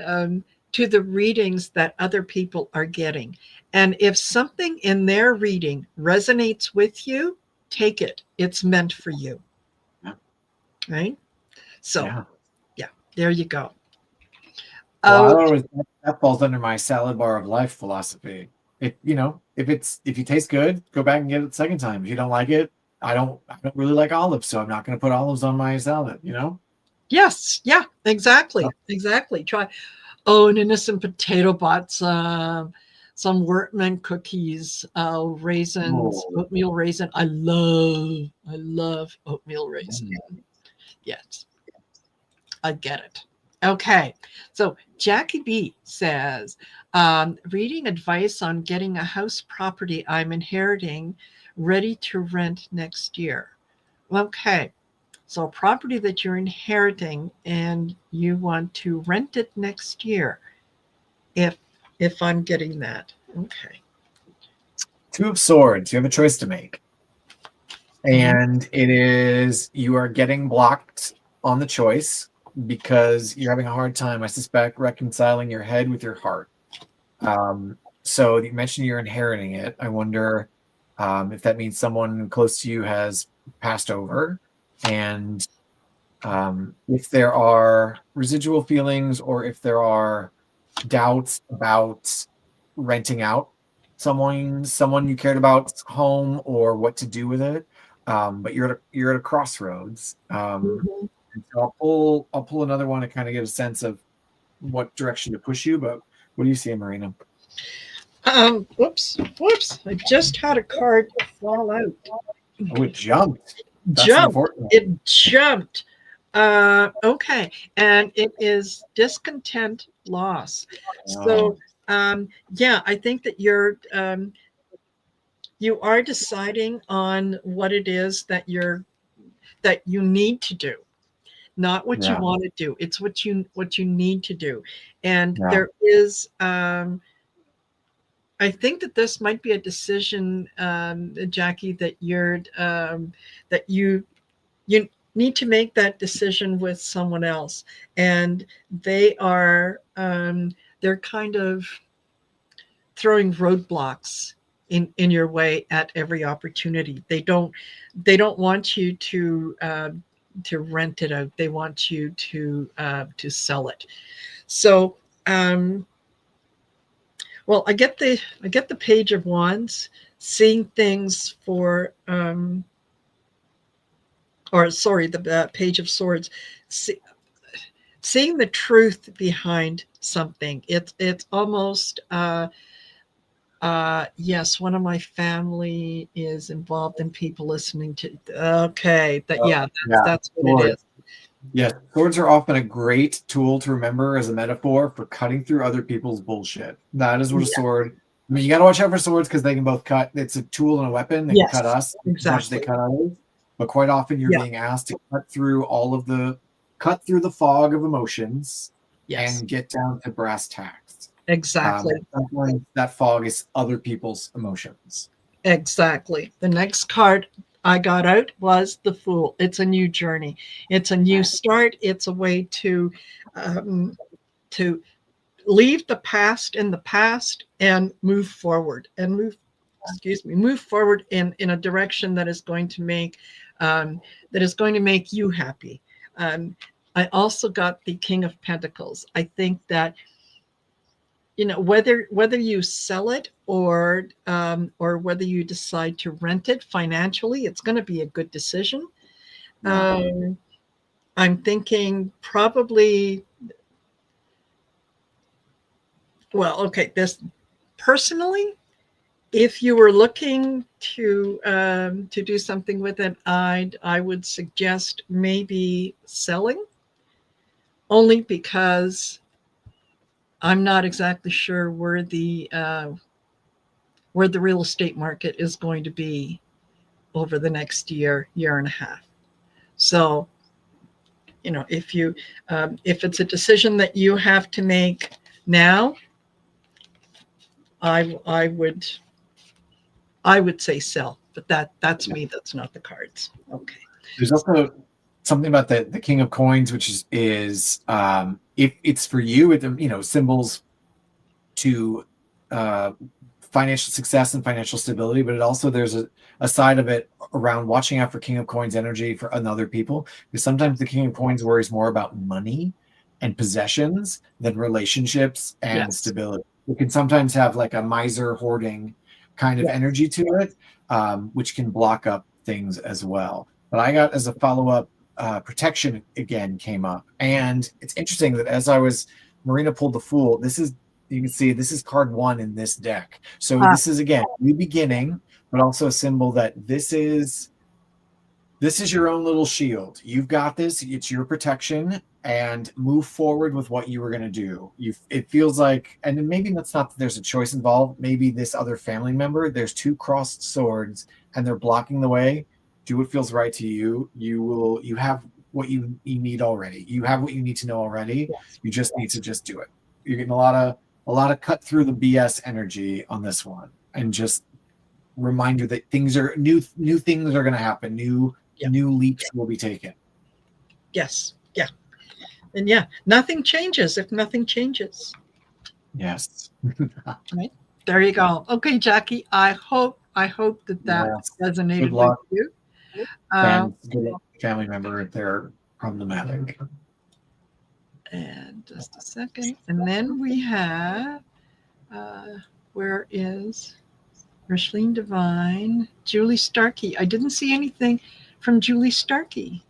readings that other people are getting. And if something in their reading resonates with you, take it. It's meant for you. Yeah. Right? So, yeah, there you go. Well, that falls under my salad bar of life philosophy. If you taste good, go back and get it the second time. If you don't like it, I don't really like olives, so I'm not going to put olives on my salad, Yes, yeah, exactly. Try an innocent potato bot, some Workman cookies, raisins, oatmeal raisin. I love oatmeal raisin. Yes, I get it. Okay, so Jackie B says, reading advice on getting a house property I'm inheriting, ready to rent next year. Okay, so a property that you're inheriting and you want to rent it next year, if I'm getting that. Okay. Two of Swords, you have a choice to make. And it is, you are getting blocked on the choice because you're having a hard time, I suspect, reconciling your head with your heart. So you mentioned you're inheriting it. I wonder if that means someone close to you has passed over, and if there are residual feelings or if there are doubts about renting out someone you cared about's home or what to do with it. but you're at a crossroads. Mhm. And so I'll pull another one to kind of get a sense of what direction to push you. But what do you see, Marina? Whoops. I just had a card fall out. Oh, it jumped. That's Jumped. unfortunate. It jumped. Okay. And it is discontent loss. So, yeah, I think that you are deciding on what it is that you need to do, not what you Yeah, want to do. It's what you need to do. And yeah, there is I think that this might be a decision, Jackie, that you need to make that decision with someone else, and they are they're kind of throwing roadblocks in your way at every opportunity. They don't want you to rent it out. They want you to sell it. So well, I get the Page of Wands, seeing things for or sorry, the Page of Swords, see, seeing the truth behind something. It's almost yes, one of my family is involved in people listening to. Okay, yeah, yeah. that's what it Swords. is. Yes, swords are often a great tool to remember as a metaphor for cutting through other people's bullshit. That is what a Yeah. sword. I mean, you got to watch out for swords because they can both cut. It's a tool and a weapon. They can cut Yes, us as much as they exactly. cut others. But quite often, you're Yeah. being asked to cut through the fog of emotions Yes. and get down to brass tacks. Exactly. Sometimes that fog is other people's emotions. Exactly. The next card I got out was the Fool. It's a new journey. It's a new start. It's a way um, to leave the past in the past and move forward and move forward in a direction that is going to make you happy. Um, I also got the King of Pentacles. I think that whether you sell it or whether you decide to rent it financially, it's going to be a good decision. Yeah. Um, I'm thinking probably, well, okay, this personally, if you were looking to do something with it, I would suggest maybe selling, only because I'm not exactly sure where the real estate market is going to be over the next year and a half. So, if it's a decision that you have to make now, I would say sell, but that's me. That's not the cards. Okay. There's also something about the King of Coins, which is if it's for you, symbols to uh, financial success and financial stability, but there's a side of it around watching out for King of Coins energy for other people. Because sometimes the King of Coins worries more about money and possessions than relationships and Yes. stability. It can sometimes have like a miser hoarding kind of Yes. energy to it, which can block up things as well. But I got as a follow up, protection again came up. And it's interesting that as Marina pulled the Fool, you can see this is card one in this deck. So Uh, this is again new beginning, but also a symbol that this is your own little shield. You've got this. It's your protection, and move forward with what you were going to do. It feels like, and maybe that's not that there's a choice involved. Maybe this other family member, there's two crossed swords, and they're blocking the way. Do what feels right to you. You have what you need already. You have what you need to know already. yes. You just need to just do it. You're getting a lot of cut through the BS energy on this one, and just reminder that things are new things are going to happen, Yeah. new leaps will be taken. Yes. Yeah. And yeah, nothing changes if nothing changes. Yes. Right. There you go. Okay, Jackie. I hope that Yes. Good resonated with luck. you. Uh, And good luck to the family member if they're problematic. and just a second, and then we have uh, where is Richline Divine, Julie Starkey. I didn't see anything from Julie Starkey.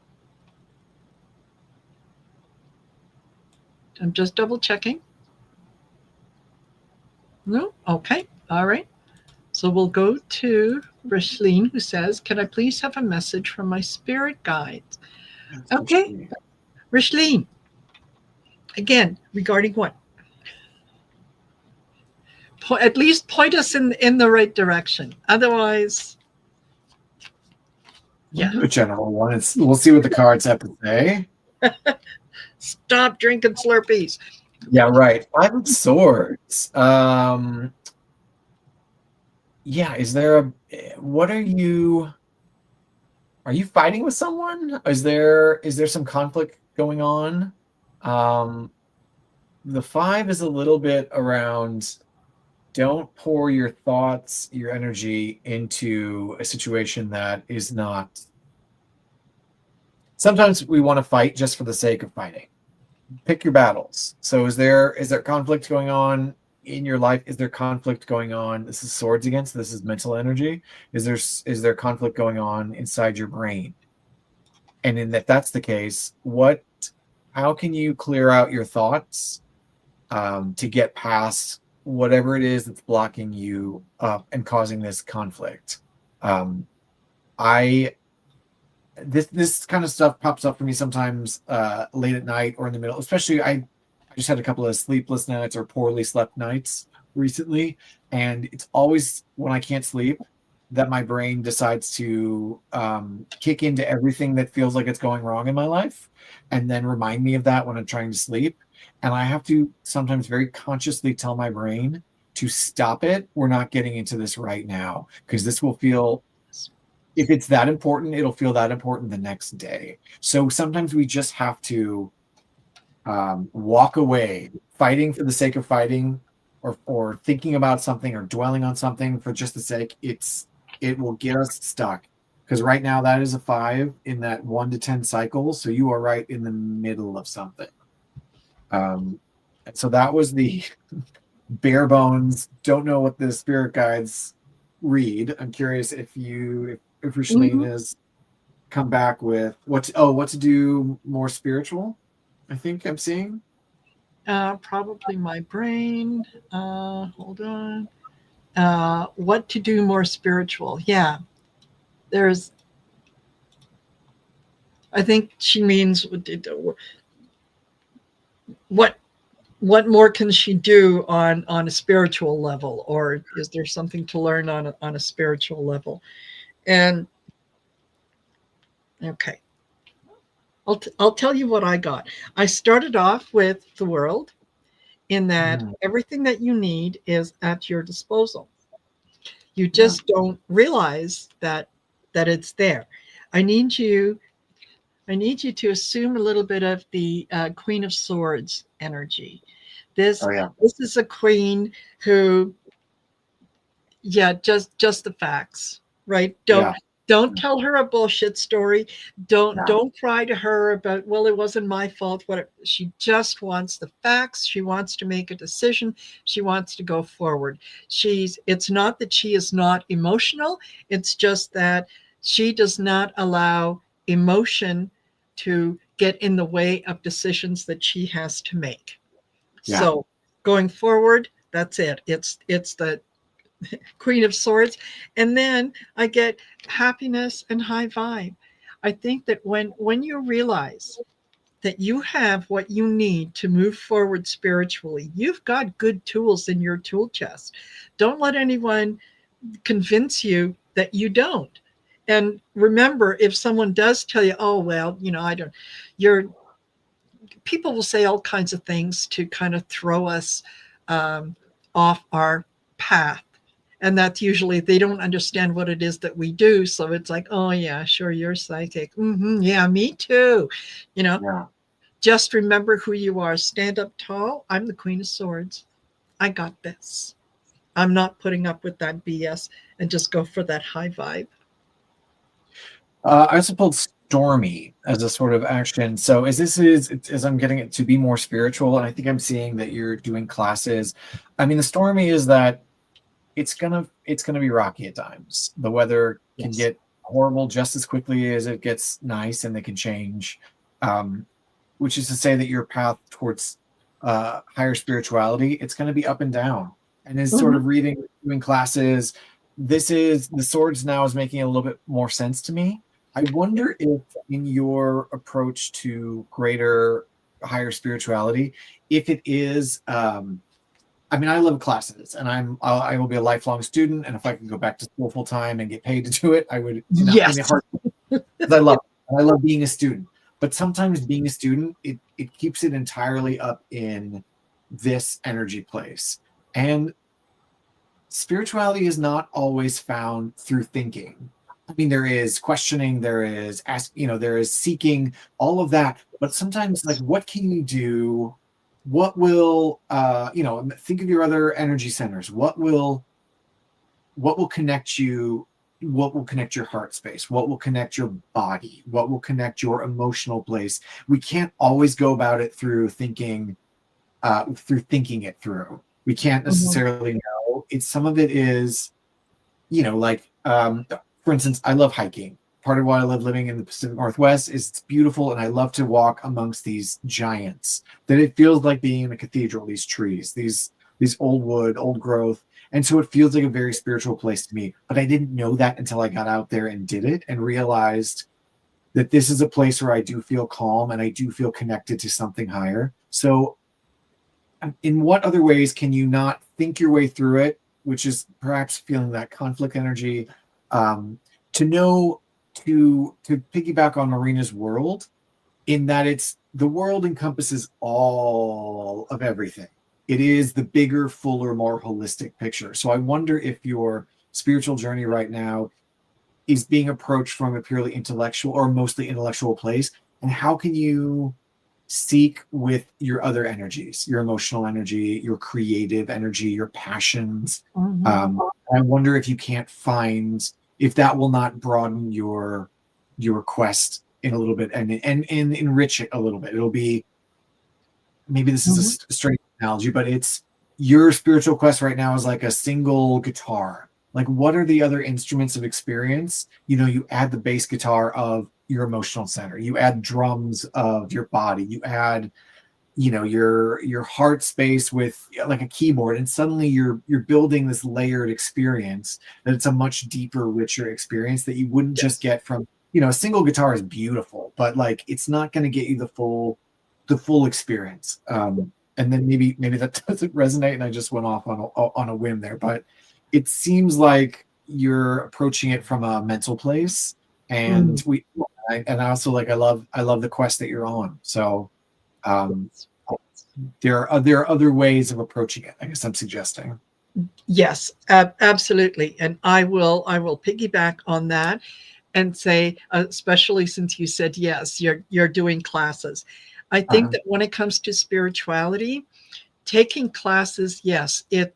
I'm just double checking. No? Okay. All right. So we'll go to Richline, who says, "Can I please have a message from my spirit guides?" Okay. Richline, again, regarding what? At least point us in the right direction. Otherwise, yeah. We'll do a general one. We'll see what the cards have to say. Stop drinking Slurpees. Yeah, right. 5 of Swords. Yeah, what are you fighting with someone? Is there some conflict going on? The 5 is a little bit around, don't pour your thoughts, your energy into a situation that is not. Sometimes we want to fight just for the sake of fighting. Pick your battles. So is there conflict going on in your life? Is there conflict going on? This is swords against, this is mental energy. Is there conflict going on inside your brain? And if that's the case, how can you clear out your thoughts to get past whatever it is that's blocking you up and causing this conflict? This kind of stuff pops up for me sometimes late at night or in the middle. Especially, I just had a couple of sleepless nights or poorly slept nights recently, and it's always when I can't sleep that my brain decides to kick into everything that feels like it's going wrong in my life, and then remind me of that when I'm trying to sleep. And I have to sometimes very consciously tell my brain to stop it. We're not getting into this right now, because this will feel, if it's that important, it'll feel that important the next day. So sometimes we just have to walk away, fighting for the sake of fighting, or thinking about something or dwelling on something for just the sake. It will get us stuck, because right now that is a 5 in that 1 to 10 cycle. So you are right in the middle of something. So that was the bare bones. Don't know what the spirit guides read. I'm curious if Richline has come back with what to do more spiritual. I think I'm seeing. Probably my brain. Hold on. What to do more spiritual? Yeah, I think she means what more can she do on a spiritual level, or is there something to learn on a spiritual level? And okay, I'll tell you what I got. I started off with the world, in that everything that you need is at your disposal. You just don't realize that it's there. I need you to assume a little bit of the Queen of Swords energy. This is a queen who, just the facts, right? Don't tell her a bullshit story. Don't cry to her about, well, it wasn't my fault. What she just wants the facts. She wants to make a decision. She wants to go forward. It's not that she is not emotional. It's just that she does not allow emotion to get in the way of decisions that she has to make. So going forward, that's it. It's the Queen of Swords. And then I get happiness and high vibe. I think that when you realize that you have what you need to move forward spiritually, you've got good tools in your tool chest. Don't let anyone convince you that you don't. And remember, if someone does tell you, oh, well, I don't, people will say all kinds of things to kind of throw us off our path. And that's usually, they don't understand what it is that we do. So it's like, oh yeah, sure, you're psychic. Yeah, me too. Just remember who you are. Stand up tall. I'm the Queen of Swords. I got this. I'm not putting up with that BS, and just go for that high vibe. I also pulled Stormy as a sort of action. So as I'm getting it to be more spiritual, and I think I'm seeing that you're doing classes. I mean, the Stormy is that it's gonna it's going to be rocky at times. The weather can Yes. get horrible just as quickly as it gets nice, and they can change. Which is to say that your path towards higher spirituality, it's going to be up and down. And as sort of reading, doing classes, this is the swords now is making a little bit more sense to me. I wonder if in your approach to greater higher spirituality, if it is I mean, I love classes, and I will be a lifelong student. And if I could go back to school full time and get paid to do it, I would. Yes. In a heart, because I love it. I love being a student. But sometimes being a student, it keeps it entirely up in this energy place. And spirituality is not always found through thinking. I mean, there is questioning, there is there is seeking, all of that. But sometimes, like, what can you do? What will think of your other energy centers. What will connect you? What will connect your heart space? What will connect your body? What will connect your emotional place? We can't always go about it through thinking it through. We can't necessarily know. It's some of it is, for instance, I love hiking. Part of why I love living in the Pacific Northwest is it's beautiful, and I love to walk amongst these giants. That it feels like being in a cathedral. These trees, these old wood, old growth, and so it feels like a very spiritual place to me. But I didn't know that until I got out there and did it, and realized that this is a place where I do feel calm and I do feel connected to something higher. So in what other ways can you not think your way through it, which is perhaps feeling that conflict energy, to know to piggyback on Marina's world, in that it's the world encompasses all of everything. It is the bigger, fuller, more holistic picture. So I wonder if your spiritual journey right now is being approached from a purely intellectual or mostly intellectual place, and how can you seek with your other energies, your emotional energy, your creative energy, your passions. I wonder if you can't find, if that will not broaden your quest in a little bit, and enrich it a little bit. It'll be, maybe this is a strange analogy, but it's your spiritual quest right now is like a single guitar. Like, what are the other instruments of experience? You add the bass guitar of your emotional center. You add drums of your body. You add, your heart space with like a keyboard, and suddenly you're building this layered experience that it's a much deeper, richer experience that you wouldn't just get from, a single guitar is beautiful, but like it's not going to get you the full experience. And then maybe that doesn't resonate, and I just went off on a whim there, but it seems like you're approaching it from a mental place, and I also like I love the quest that you're on. So there are other ways of approaching it, I guess I'm suggesting. Yes, absolutely. And I will piggyback on that and say, especially since you said yes, you're doing classes. I think that when it comes to spirituality, taking classes, yes, it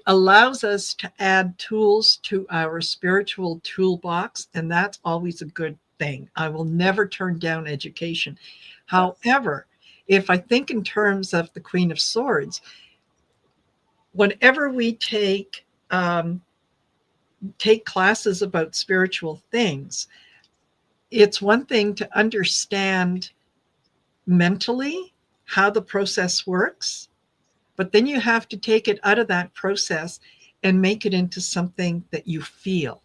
allows us to add tools to our spiritual toolbox, and that's always a good thing. I will never turn down education. However, if I think in terms of the Queen of Swords, whenever we take classes about spiritual things, it's one thing to understand mentally how the process works, but then you have to take it out of that process and make it into something that you feel.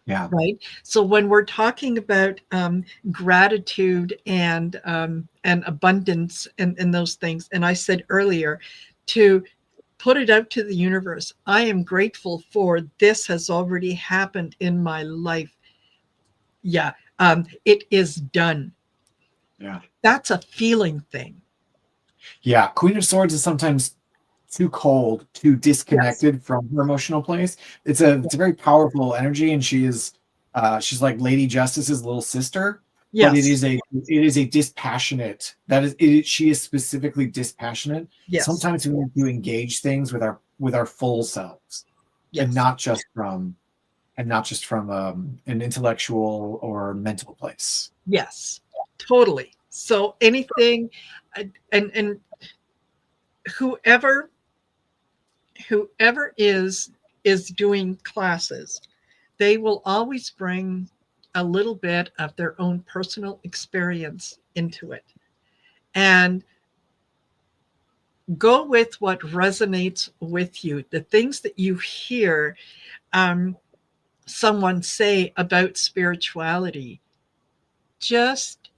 Yeah. Right. So when we're talking about gratitude and abundance and those things, and I said earlier, to put it out to the universe, I am grateful for this has already happened in my life. Yeah, it is done. Yeah. That's a feeling thing. Yeah. Queen of Swords is sometimes too cold, too Yes. disconnected from her emotional place. It's a very powerful energy, and she's like Lady Justice's little sister, but it Yes. is a dispassionate, she is specifically dispassionate. Yes. Sometimes we need to engage things with our full selves, and Yes. not just from an intellectual or mental place. Yes. Totally. So anything, and whoever whoever is doing classes, they will always bring a little bit of their own personal experience into it, and go with what resonates with you. The things that you hear um, someone say about spirituality, just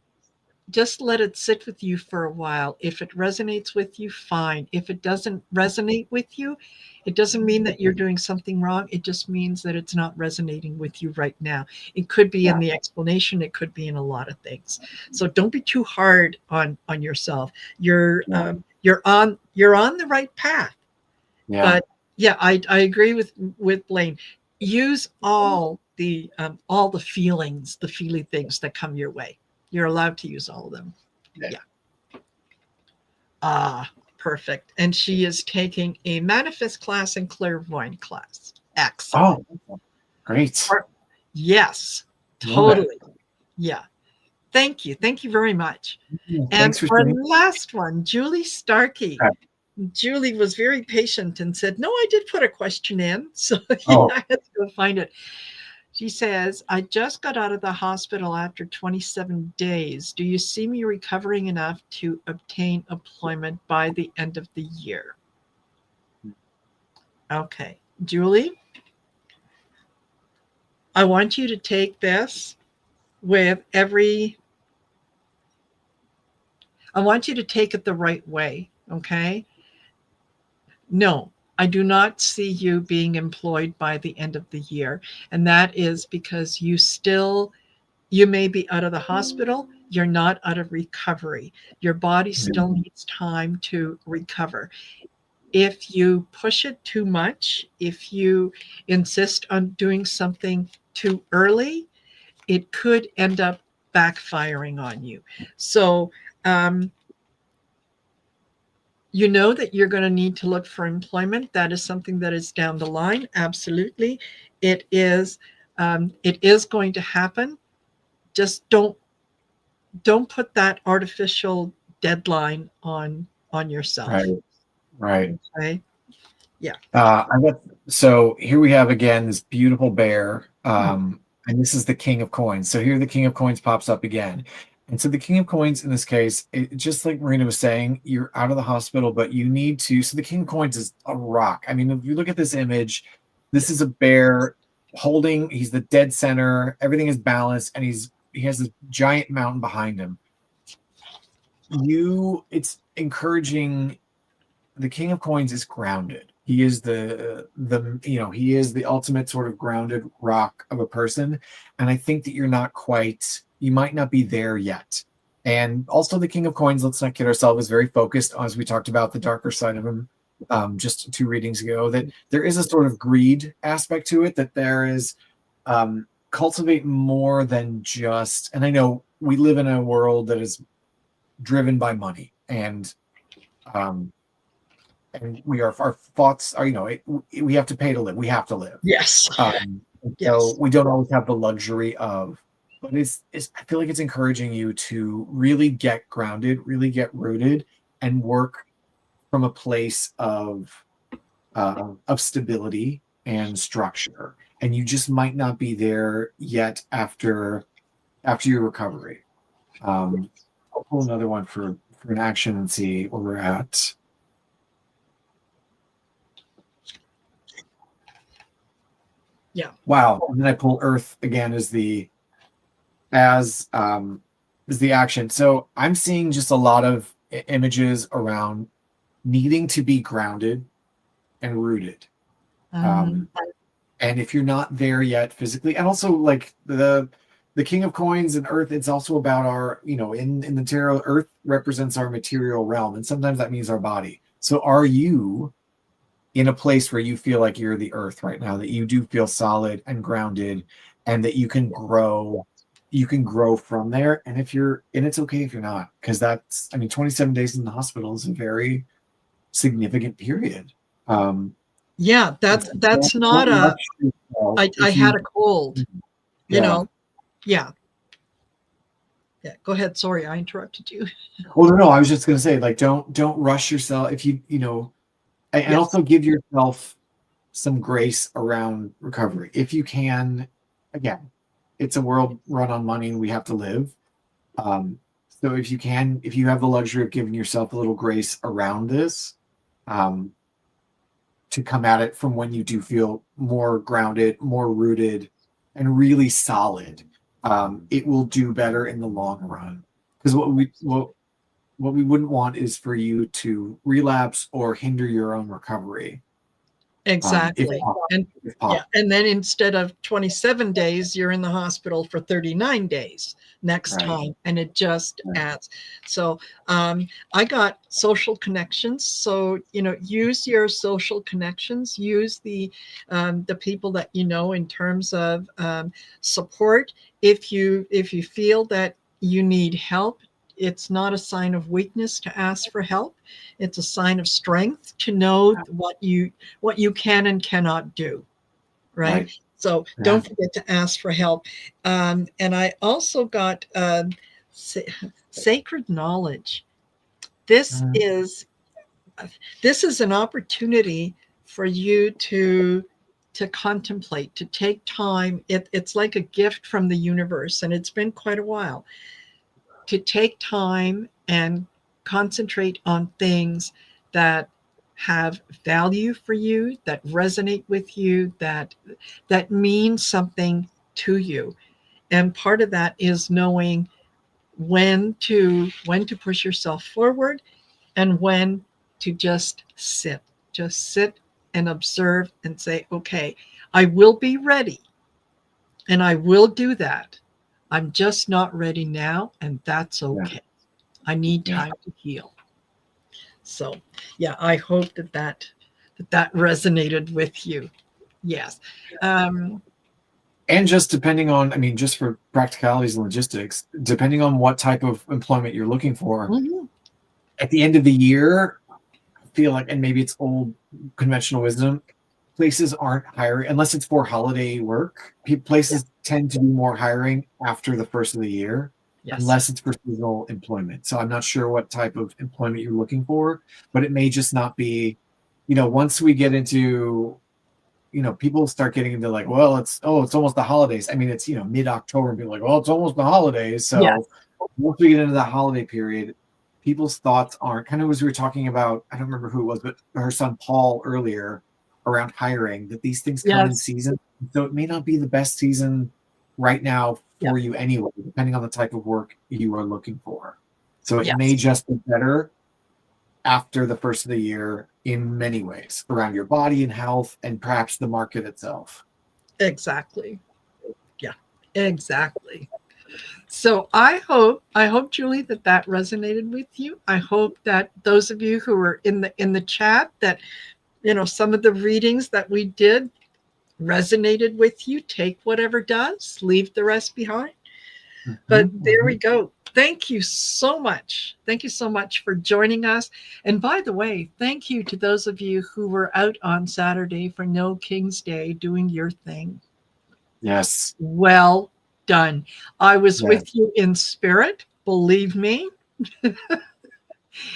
just let it sit with you for a while. If it resonates with you, fine. If it doesn't resonate with you, it doesn't mean that you're doing something wrong. It just means that it's not resonating with you right now. It could be in the explanation, it could be in a lot of things. So don't be too hard on yourself. You're on the right path. Yeah. But yeah, I agree with Blaine. Use all the feelings, the feely things that come your way. You're allowed to use all of them. Yeah. Ah, perfect. And she is taking a manifest class and clairvoyant class. Excellent. Oh, great. Yes, totally. Yeah. Thank you. Thank you very much. And Thanks for our sharing. last one, Julie Starkey. Julie was very patient and said, no, I did put a question in. So I had to go find it. She says, I just got out of the hospital after 27 days. Do you see me recovering enough to obtain employment by the end of the year? Okay. Julie, I want you to take this with I want you to take it the right way. Okay. No, I do not see you being employed by the end of the year. And that is because you may be out of the hospital. You're not out of recovery. Your body still needs time to recover. If you push it too much, if you insist on doing something too early, it could end up backfiring on you. So, you know that you're going to need to look for employment. That is something that is down the line. Absolutely. It is going to happen. Just don't put that artificial deadline on yourself. Right. Okay. Yeah. So here we have again this beautiful bear. And this is the King of Coins. So here the King of Coins pops up again. And so the King of Coins in this case, just like Marina was saying, you're out of the hospital, but you need to. So the King of Coins is a rock. I mean, if you look at this image, this is a bear he's the dead center. Everything is balanced, and he has this giant mountain behind him. It's encouraging. The King of Coins is grounded. He is he is the ultimate sort of grounded rock of a person. And I think that you might not be there yet. And also the King of Coins, let's not kid ourselves, is very focused, as we talked about the darker side of him just 2 readings ago, that there is a sort of greed aspect to it, that there is cultivate more than just, and I know we live in a world that is driven by money, and our thoughts are, we have to pay to live. We have to live. Yes. So we don't always have the luxury of, but I feel like it's encouraging you to really get grounded, really get rooted, and work from a place of stability and structure. And you just might not be there yet after your recovery. I'll pull another one for an action and see where we're at. Yeah. Wow. And then I pull Earth again as the action. So I'm seeing just a lot of images around needing to be grounded and rooted. And if you're not there yet physically, and also like the King of Coins and Earth, it's also about our, in the tarot, Earth represents our material realm, and sometimes that means our body. So are you in a place where you feel like you're the Earth right now, that you do feel solid and grounded, and that you can grow from there? And it's okay if you're not, because 27 days in the hospital is a very significant period. Yeah, that's not I had a cold, Yeah. Yeah. Go ahead. Sorry, I interrupted you. Well, no, I was just going to say, like, don't rush yourself. If And Yes. also give yourself some grace around recovery. If you can, again, it's a world run on money and we have to live. So if you can, if you have the luxury of giving yourself a little grace around this, um, to come at it from when you do feel more grounded, more rooted, and really solid, it will do better in the long run. Because what we wouldn't want is for you to relapse or hinder your own recovery, if Exactly. possible. And If yeah, possible. and then instead of 27 days, you're in the hospital for 39 days next Right. time. And it just Right. adds. So I got social connections. So, use your social connections, use the people that you know in terms of support. If you feel that you need help, it's not a sign of weakness to ask for help. It's a sign of strength to know what you can and cannot do, right? Right. So Yeah. don't forget to ask for help. And I also got sa- sacred knowledge. This Mhm. is this is an opportunity for you to contemplate, to take time. It's like a gift from the universe, and it's been quite a while to take time and concentrate on things that have value for you, that resonate with you, that mean something to you. And part of that is knowing when to push yourself forward and when to just sit and observe and say, okay, I will be ready and I will do that. I'm just not ready now, and that's Yeah. okay. I need Yeah. time to heal. So, yeah, I hope that resonated with you. Yes. Um, And just depending on, I mean, just for practicalities and logistics, depending on what type of employment you're looking for, mhm. at the end of the year, I feel like, and maybe it's old conventional wisdom, places aren't hiring unless it's for holiday work. Yeah. Places tend to do more hiring after the first of the year, Yes. unless it's for seasonal employment. So I'm not sure what type of employment you're looking for, but it may just not be, once we get into, people start getting into like, well, it's almost the holidays. I mean, it's, mid-October and people are like, well, it's almost the holidays. So Yes. once we get into the holiday period, people's thoughts aren't kind of as we were talking about, I don't remember who it was, but her son Paul earlier around hiring, that these things come in Yes. season. So it may not be the best season right now Yeah. for you anyway, depending on the type of work you are looking for. So it may Yes. just be better after the first of the year in many ways around your body and health and perhaps the market itself. Exactly. Yeah. Exactly. So I hope Julie that resonated with you. I hope that those of you who are in the chat, that some of the readings that we did resonated with you. Take whatever does, leave the rest behind. But Mhm, there we mhm. go. Thank you so much. Thank you so much for joining us. And by the way, thank you to those of you who were out on Saturday for No King's Day doing your thing. Yes. Well done. I was Yeah. with you in spirit, believe me.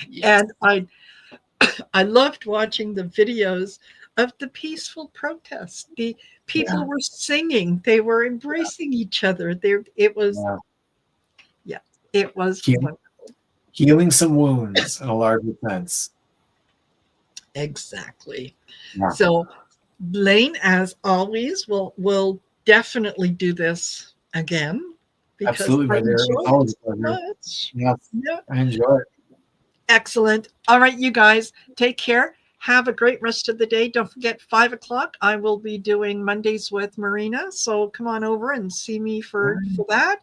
Yes. And I loved watching the videos of the peaceful protest. The people Yeah. were singing, they were embracing each other. It was, Yeah. yeah, it was Heal- wonderful. Healing some wounds in a larger sense. Exactly. Yeah. So, Blaine, as always, will definitely do this again because Absolutely, I my dear. It's enjoyed it always a so pleasure. much. Yes. Yeah, I enjoy it. excellent. All right, you guys, take care. Have a great rest of the day. Don't forget 5 o'clock. I will be doing Mondays with Marina. So come on over and see me for that.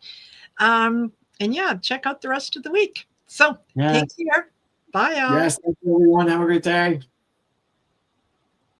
And yeah, check out the rest of the week. So take Yes. care. Bye, y'all. Yes. Thank you, everyone. Have a great day.